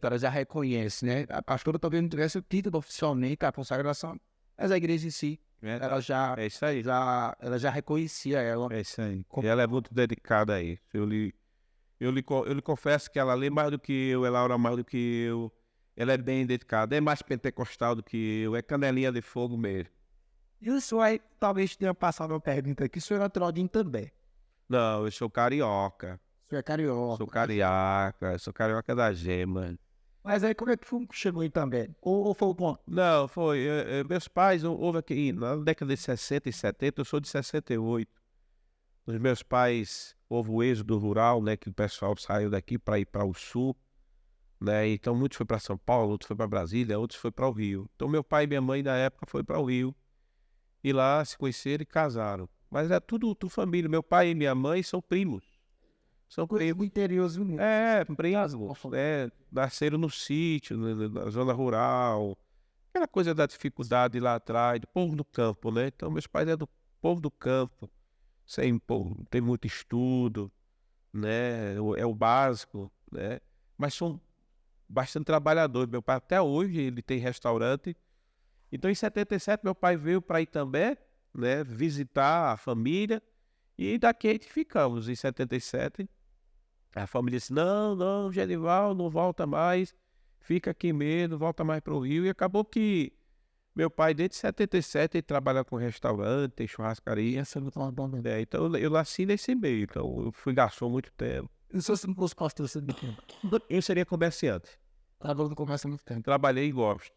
ela já reconhece, né? A pastora talvez não tivesse o título oficialmente, a consagração, mas a igreja em si, ela já, É isso aí. ela já reconhecia ela. É isso aí. E ela é muito dedicada a isso. Eu lhe confesso que ela lê mais do que eu, ela ora mais do que eu. Ela é bem dedicada, é mais pentecostal do que eu, é canelinha de fogo mesmo. E o senhor aí talvez tenha passado uma pergunta aqui, o senhor é natural também. Não, eu sou carioca. O senhor é carioca. Sou carioca da gema. Mas aí como é que chegou aí também? Ou foi o ponto? Não, foi. Meus pais, houve aqui na década de 60 e 70, eu sou de 68. Os meus pais, houve o êxodo rural, né? Que o pessoal saiu daqui para ir para o sul, né? Então muitos foi para São Paulo, outros foi para Brasília, outros foi para o Rio. Então meu pai e minha mãe na época foi para o Rio. E lá se conheceram e casaram. Mas é tudo família. Meu pai e minha mãe são primos. São primos. Do interiorzinho. Primos. Nasceram no sítio, na zona rural. Aquela coisa da dificuldade lá atrás, do povo do campo, né? Então, meus pais é do povo do campo. Não tem muito estudo, né? É o básico, né? Mas são bastante trabalhadores. Meu pai, até hoje, ele tem restaurante. Então, em 77, meu pai veio para Itambé, né? Visitar a família. E daqui a gente ficamos. Em 77, a família disse, não, Genival, não volta mais, fica aqui mesmo, não volta mais para o Rio. E acabou que meu pai, desde 77, ele trabalha com restaurante, tem churrascaria. Então eu nasci nesse meio, então eu fui garçom há muito tempo. E se você não fosse pastor, você Eu seria comerciante. trabalhou no comércio há muito tempo. Trabalhei e gosto.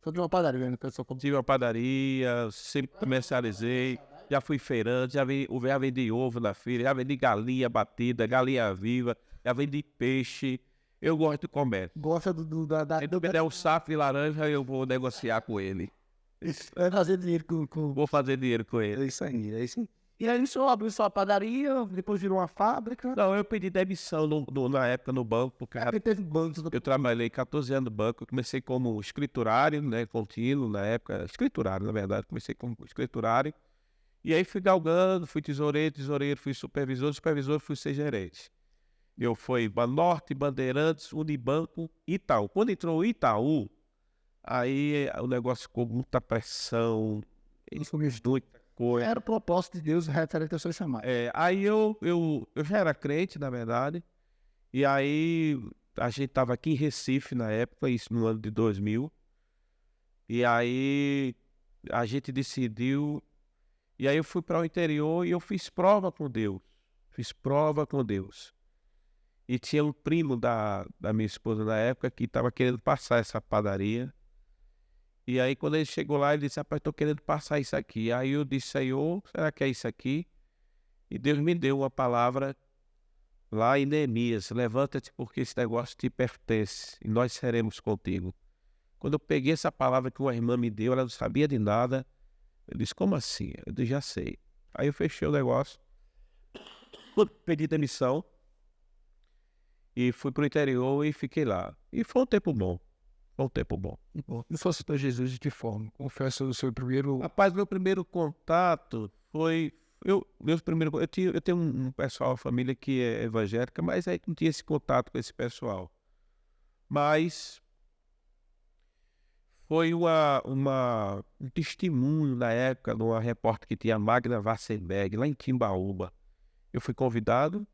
Só de uma padaria, né? Pessoal, como... Tive uma padaria, sempre comercializei, já fui feirante, já vendi ovo na feira, já vendi galinha batida, galinha viva, já vendi peixe. Eu gosto de comércio. Gosta da... Se tu me der um saco de laranja, eu vou negociar com ele. É fazer dinheiro com... Vou fazer dinheiro com ele. É isso aí, é isso aí. E aí o senhor abriu sua padaria, depois virou uma fábrica. Não, eu pedi demissão na época no banco, porque Porque teve bancos. eu trabalhei 14 anos no banco. Eu comecei como escriturário, né, contínuo na época. Escriturário, na verdade. Comecei como escriturário. E aí fui galgando, fui tesoureiro, fui supervisor, fui ser gerente. Eu fui Banorte, Bandeirantes, Unibanco, Itaú. Quando entrou o Itaú, aí o negócio ficou muita pressão, muita coisa. Era o propósito de Deus referente ao seu chamado. Aí eu já era crente, na verdade, e aí a gente estava aqui em Recife na época, isso no ano de 2000, e aí a gente decidiu, e aí eu fui para o interior e eu fiz prova com Deus, E tinha um primo da minha esposa na época que estava querendo passar essa padaria. E aí quando ele chegou lá, ele disse, rapaz, estou querendo passar isso aqui. Aí eu disse, Senhor, será que é isso aqui? E Deus me deu uma palavra lá em Neemias, levanta-te porque esse negócio te pertence e nós seremos contigo. Quando eu peguei essa palavra que uma irmã me deu, ela não sabia de nada. Eu disse, como assim? Eu disse, já sei. Aí eu fechei o negócio, pedi demissão e fui pro interior e fiquei lá. E foi um tempo bom. E fosse para Jesus de que forma? Confessa o seu primeiro... Rapaz, meu primeiro contato foi... Eu tenho um pessoal, uma família que é evangélica, mas aí não tinha esse contato com esse pessoal. Mas foi um testemunho na época de uma repórter que tinha a Magna Wassenberg, lá em Timbaúba. Eu fui convidado.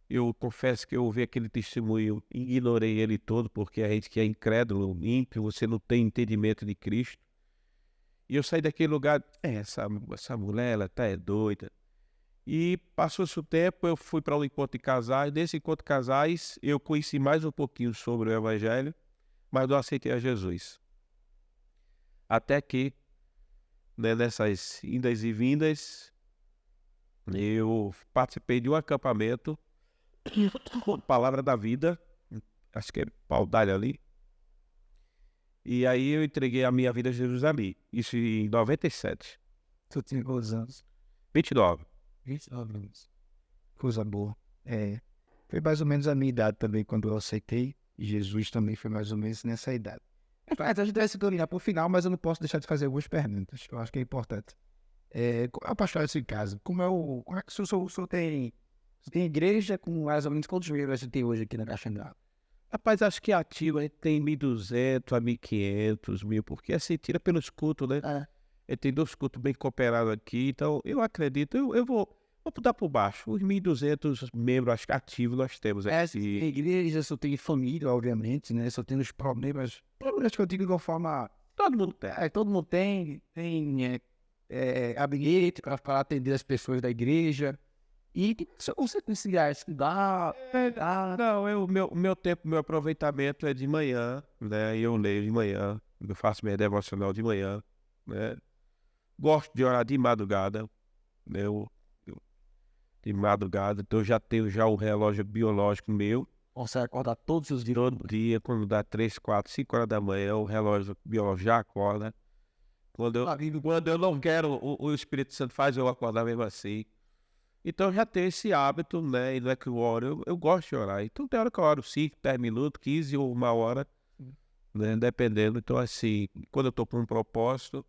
Eu confesso que eu ouvi aquele testemunho, ignorei ele todo, porque a gente que é incrédulo, ímpio, você não tem entendimento de Cristo. E eu saí daquele lugar, essa mulher, ela tá doida. E passou-se o tempo, eu fui para um encontro de casais. Nesse encontro de casais, eu conheci mais um pouquinho sobre o Evangelho, mas não aceitei a Jesus. Até que, né, nessas indas e vindas, eu participei de um acampamento, Palavra da Vida, acho que é Paudalho ali. E aí eu entreguei a minha vida a Jesus ali. Isso em 97. Tu tinha quantos anos? 29. 29 anos. Coisa boa. Foi mais ou menos a minha idade também quando eu aceitei. E Jesus também foi mais ou menos nessa idade. Mas a gente vai se caminhar para o final, mas eu não posso deixar de fazer algumas perguntas. Eu acho que é importante. Como é o pastoreio em casa? Como é que o senhor tem... Você tem igreja com mais ou menos quantos membros você tem hoje aqui na Caxangá? Rapaz, acho que ativa a gente tem 1.200 a 1.500 mil, porque assim, tira pelos cultos, né? Tem 2 cultos bem cooperados aqui, então eu acredito, eu vou dar por baixo. Os 1.200 membros acho que ativos nós temos aqui. Tem igreja, só tem família, obviamente, né? Só tem os problemas que eu digo de uma forma... Todo mundo tem. Todo mundo tem gabinete para atender as pessoas da igreja. E se você conseguir estudar... Não, meu tempo, meu aproveitamento é de manhã, né? Eu leio de manhã, eu faço minha devocional de manhã, né? Gosto de orar de madrugada, né? De madrugada, então eu já tenho o relógio biológico meu. Você acordar todos os dias? Todo dia, quando dá 3, 4, 5 horas da manhã, o relógio biológico já acorda. Quando eu não quero, o Espírito Santo faz eu acordar mesmo assim. Então eu já tenho esse hábito, né? E não é que eu oro, eu gosto de orar. Então tem hora que eu oro 5, 10 minutos, 15 ou 1 hora, né? Dependendo. Então assim, quando eu estou com um propósito,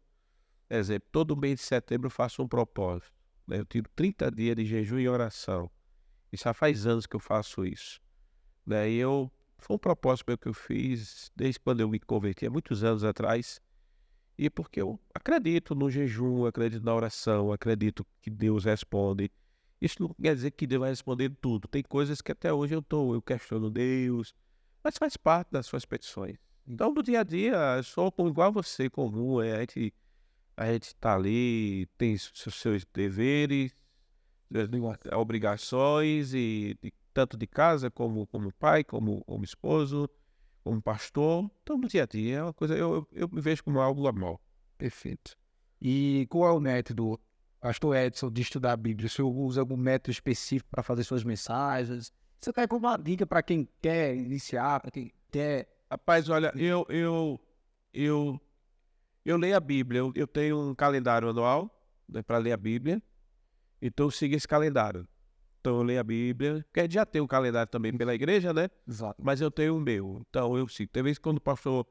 exemplo, todo mês de setembro eu faço um propósito, né? Eu tiro 30 dias de jejum e oração. E já faz anos que eu faço isso, né? Foi um propósito meu que eu fiz desde quando eu me converti, há muitos anos atrás. E porque eu acredito no jejum, acredito na oração, acredito que Deus responde. Isso não quer dizer que Deus vai responder tudo. Tem coisas que até hoje eu questiono Deus, mas faz parte das suas petições. Então, no dia a dia, eu sou igual a você, comum. A gente tá ali, tem seus deveres, obrigações, tanto de casa como pai, como esposo, como pastor. Então, no dia a dia, é uma coisa, eu me vejo como algo normal. Perfeito. E qual é o método, Pastor Edson, de estudar a Bíblia? O senhor usa algum método específico para fazer suas mensagens? Você quer como uma dica para quem quer iniciar, para quem quer... Rapaz, olha, eu leio a Bíblia, eu tenho um calendário anual, né, para ler a Bíblia, então eu sigo esse calendário. Então eu leio a Bíblia, porque já tem um calendário também pela igreja, né? Exato. Mas eu tenho o meu, então eu sigo. Tem vezes que quando o pastor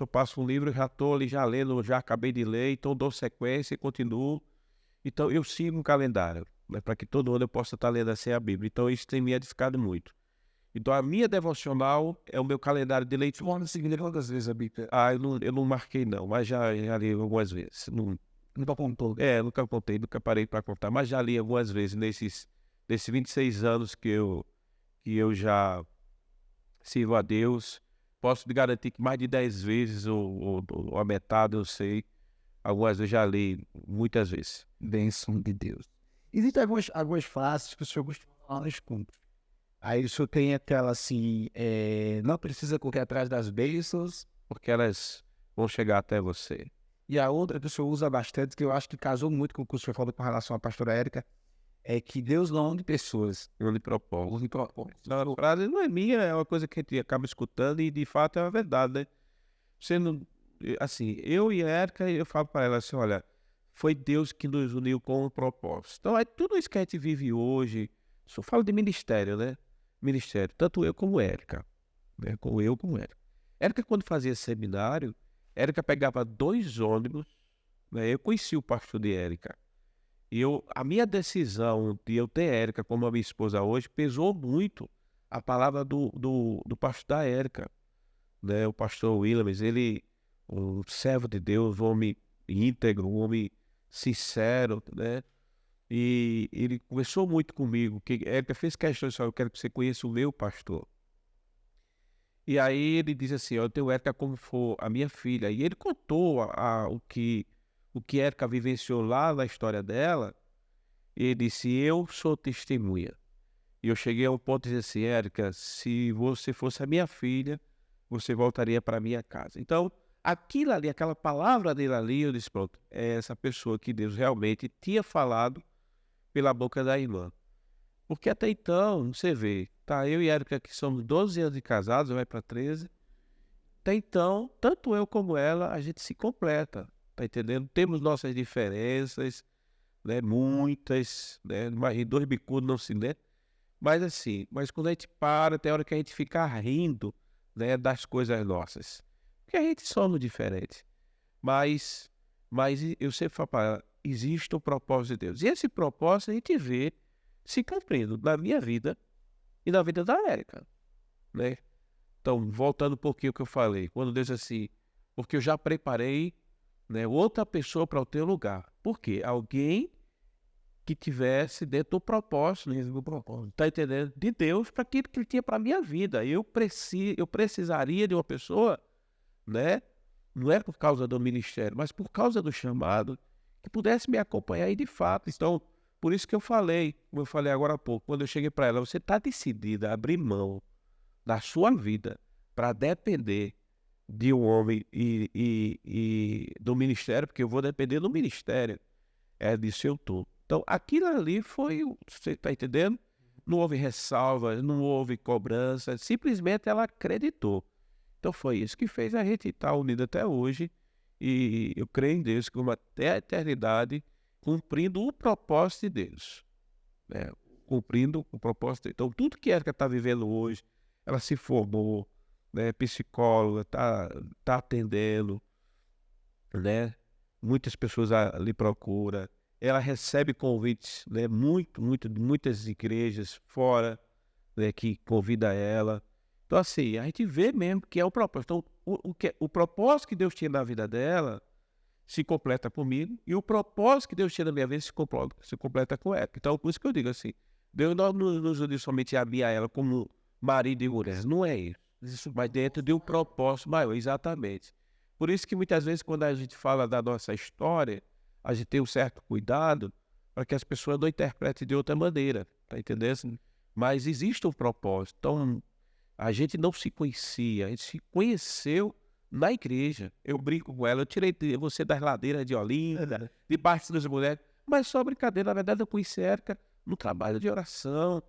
passa um livro, eu já estou ali já lendo, já acabei de ler, então dou sequência e continuo. Então eu sigo um calendário, né, para que todo ano eu possa estar lendo assim a Bíblia. Então isso tem me edificado muito. Então a minha devocional é o meu calendário de leitura. Semana seguinte, quantas vezes a Bíblia? Eu não marquei não, mas já li algumas vezes. Não, Nunca apontou. nunca contei, nunca parei para contar, mas já li algumas vezes nesses 26 anos que eu já sirvo a Deus. Posso te garantir que mais de 10 vezes ou a metade eu sei. Algumas vezes já li, muitas vezes. Bênção de Deus. Existem algumas frases que o senhor costuma falar nos cultos. Aí o senhor tem aquela assim, não precisa correr atrás das bênçãos. Porque elas vão chegar até você. E a outra que o senhor usa bastante, que eu acho que casou muito com o que o senhor falou com relação à pastora Érica, é que Deus não une pessoas. Eu lhe proponho. Une propósitos. A frase não é minha, é uma coisa que a gente acaba escutando e de fato é uma verdade, né? Você não, assim, eu e a Érica, eu falo para ela assim, olha, foi Deus que nos uniu com um propósito. Então, é tudo isso que a gente vive hoje, só falo de ministério, né? Ministério, tanto eu como Érica, né? Como eu como Érica. Érica, quando fazia seminário, Érica pegava 2 ônibus, né? Eu conheci o pastor de Érica. E a minha decisão de eu ter Érica como a minha esposa hoje pesou muito a palavra do pastor da Érica, né? O pastor Williams, ele, um servo de Deus, um homem íntegro, um homem sincero, né? E ele conversou muito comigo, que Érica fez questão de falar, eu quero que você conheça o meu pastor. E aí ele diz assim, eu tenho Érica como for a minha filha. E ele contou o que Érica vivenciou lá na história dela. E ele disse, eu sou testemunha. E eu cheguei a um ponto de dizer assim, Érica, se você fosse a minha filha, você voltaria para minha casa. Então, aquilo ali, aquela palavra dele ali, eu disse, pronto, é essa pessoa que Deus realmente tinha falado pela boca da irmã. Porque até então, você vê, tá, eu e Érica que somos 12 anos de casados, vai para 13. Até então, tanto eu como ela, a gente se completa, tá entendendo? Temos nossas diferenças, né, muitas, né, mas em 2 bicudos não se, né? Mas assim, mas quando a gente para, tem hora que a gente fica rindo, né, das coisas nossas. Porque a gente somos diferentes. Mas eu sempre falo para ela, existe um propósito de Deus. E esse propósito a gente vê se cumprindo na minha vida e na vida da Érica, né? Então, voltando um pouquinho ao que eu falei, quando Deus assim, porque eu já preparei, né, outra pessoa para o teu lugar. Por quê? Alguém que tivesse dentro do propósito, tá entendendo? De Deus para aquilo que ele tinha para a minha vida. Eu precisaria de uma pessoa, né? Não é por causa do ministério, mas por causa do chamado, que pudesse me acompanhar e de fato. Então, por isso que eu falei, como eu falei agora há pouco, quando eu cheguei para ela, você está decidida a abrir mão da sua vida para depender de um homem e do ministério, porque eu vou depender do ministério. É disso eu estou. Então, aquilo ali foi, você está entendendo? Não houve ressalva, não houve cobrança, simplesmente ela acreditou. Então, foi isso que fez a gente estar unido até hoje. E eu creio em Deus, como até a eternidade, cumprindo o propósito de Deus, né? Cumprindo o propósito. Então, tudo que a Érica está vivendo hoje, ela se formou, né? Psicóloga, tá atendendo, né? Muitas pessoas lhe procuram. Ela recebe convites, né? De muitas igrejas fora, né? Que convida ela. Então, assim, a gente vê mesmo que é o propósito. Então, o propósito que Deus tinha na vida dela se completa comigo, e o propósito que Deus tinha na minha vida se completa com ela. Então, por isso que eu digo assim, Deus não nos uniu somente a mim e a ela como marido e mulher, não é isso, mas dentro de um propósito maior, exatamente. Por isso que muitas vezes quando a gente fala da nossa história, a gente tem um certo cuidado para que as pessoas não interpretem de outra maneira, tá entendendo? Mas existe um propósito. Então, A gente não se conhecia, a gente se conheceu na igreja. Eu brinco com ela, eu tirei você das ladeiras de Olinda, debaixo das mulheres, mas só brincadeira, na verdade eu conheci a Érica no trabalho de oração.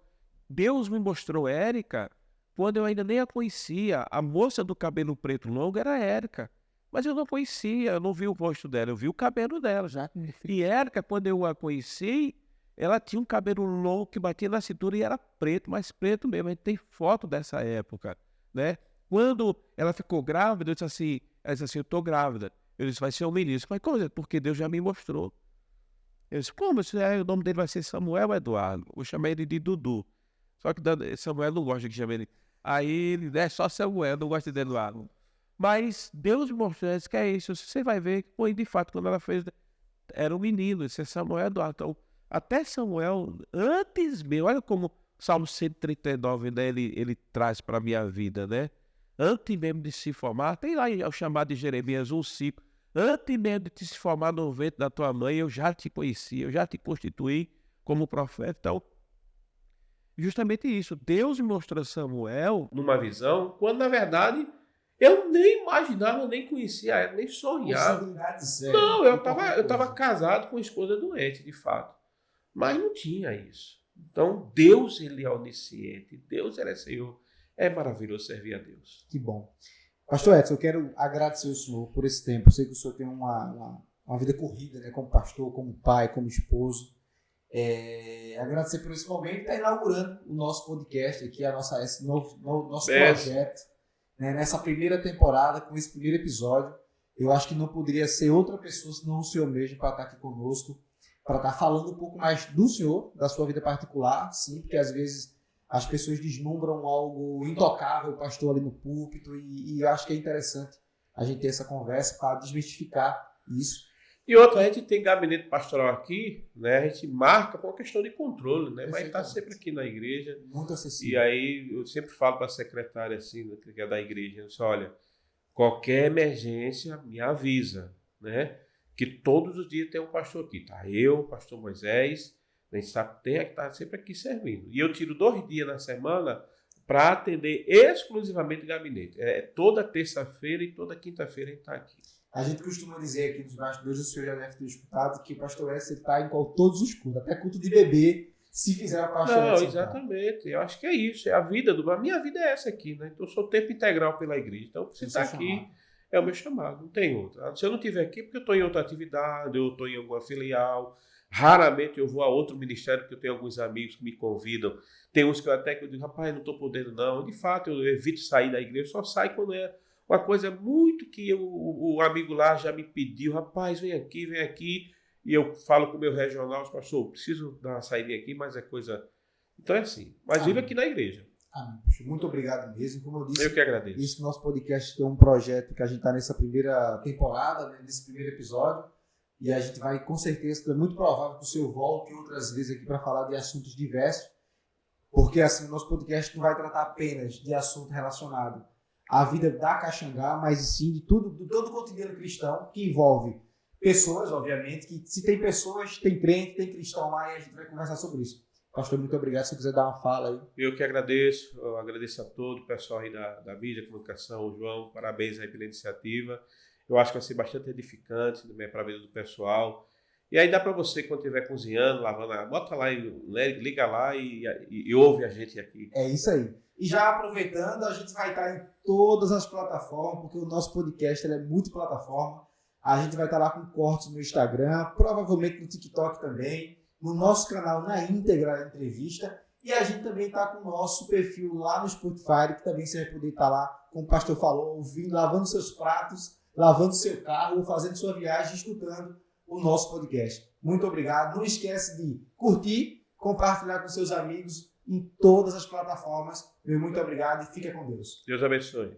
Deus me mostrou Érica quando eu ainda nem a conhecia. A moça do cabelo preto longo era a Érica, mas eu não conhecia, eu não vi o rosto dela, eu vi o cabelo dela já. E Érica, quando eu a conheci, ela tinha um cabelo longo que batia na cintura e era preto, mas preto mesmo. A gente tem foto dessa época, né? Quando ela ficou grávida, ela disse assim, eu estou grávida. Eu disse, vai ser um menino. Mas como é? Porque Deus já me mostrou. Eu disse, como? O nome dele vai ser Samuel Eduardo. Vou chamar ele de Dudu. Só que Samuel não gosta que chame ele. Aí ele é só Samuel, não gosta de Eduardo. Mas Deus me mostrou, disse, que é isso. Você vai ver que foi de fato, quando ela fez, era um menino, esse é Samuel Eduardo. Então, até Samuel, antes mesmo, olha como o Salmo 139, né, ele traz para a minha vida, né? Antes mesmo de se formar, tem lá o chamado de Jeremias 1:5, antes mesmo de te se formar no ventre da tua mãe, eu já te conhecia, eu já te constituí como profeta. Então, justamente isso, Deus me mostrou Samuel numa visão, quando na verdade eu nem imaginava, nem conhecia, nem sonhava. Não, eu estava casado com uma esposa doente, de fato. Mas não tinha isso. Então, Deus, ele é onisciente. Deus, ele é Senhor. É maravilhoso servir a Deus. Que bom. Pastor Edson, eu quero agradecer ao senhor por esse tempo. Eu sei que o senhor tem uma vida corrida, né? Como pastor, como pai, como esposo. Agradecer por esse momento. Está inaugurando o nosso podcast aqui, esse nosso projeto. Né? Nessa primeira temporada, com esse primeiro episódio. Eu acho que não poderia ser outra pessoa senão o senhor mesmo para estar aqui conosco, para estar falando um pouco mais do senhor, da sua vida particular, sim, porque às vezes as pessoas deslumbram algo intocável, o pastor ali no púlpito, e eu acho que é interessante a gente ter essa conversa para desmistificar isso. E outra, a gente tem gabinete pastoral aqui, né? A gente marca por uma questão de controle, né? Mas está sempre aqui na igreja. Muito acessível. E aí eu sempre falo para a secretária assim, né, que é da igreja, eu disse, olha, qualquer emergência me avisa, né? Que todos os dias tem um pastor aqui. Tá eu, o pastor Moisés, a gente sabe que tem que estar sempre aqui servindo. E eu tiro 2 dias na semana para atender exclusivamente gabinete. Toda terça-feira e toda quinta-feira a gente está aqui. A gente costuma dizer aqui nos bastidores, o senhor já deve ter escutado, que o pastor Edson está em todos os cultos, até culto de bebê, se fizer a pastor Edson. Não, exatamente. Eu acho que é isso. É a vida a minha vida é essa aqui, né? Então eu sou tempo integral pela igreja. Então, se está aqui, é o meu chamado, não tem outra. Se eu não estiver aqui, porque eu estou em outra atividade, eu estou em alguma filial. Raramente eu vou a outro ministério, porque eu tenho alguns amigos que me convidam. Tem uns que eu digo, rapaz, não estou podendo não. De fato, eu evito sair da igreja, só saio quando é uma coisa muito que o amigo lá já me pediu, rapaz, vem aqui. E eu falo com o meu regional, pastor, preciso dar uma saída aqui, mas é coisa... Então é assim, mas vive aqui na igreja. Amém. Muito obrigado mesmo. Como eu disse, eu que agradeço. Esse nosso podcast tem um projeto que a gente está nessa primeira temporada, né, nesse primeiro episódio, e a gente vai, com certeza, é muito provável que o senhor volte outras vezes aqui para falar de assuntos diversos, porque assim, o nosso podcast não vai tratar apenas de assunto relacionado à vida da Caxangá, mas sim de todo o cotidiano cristão, que envolve pessoas, obviamente, que se tem pessoas, tem crente, tem cristão lá, e a gente vai conversar sobre isso. Pastor, muito obrigado. Se você quiser dar uma fala aí. Eu que agradeço. Eu agradeço a todo o pessoal aí da mídia, comunicação, o João. Parabéns aí pela iniciativa. Eu acho que vai ser bastante edificante também para a vida do pessoal. E aí dá para você, quando estiver cozinhando, lavando, bota lá, liga lá e ouve a gente aqui. É isso aí. E já aproveitando, a gente vai estar em todas as plataformas, porque o nosso podcast é multiplataforma. A gente vai estar lá com cortes no Instagram, provavelmente no TikTok também. No nosso canal na íntegra a entrevista, e a gente também está com o nosso perfil lá no Spotify, que também você vai poder estar lá, como o pastor falou, ouvindo, lavando seus pratos, lavando seu carro, ou fazendo sua viagem, escutando o nosso podcast. Muito obrigado. Não esquece de curtir, compartilhar com seus amigos em todas as plataformas. Meu muito obrigado e fica com Deus. Deus abençoe.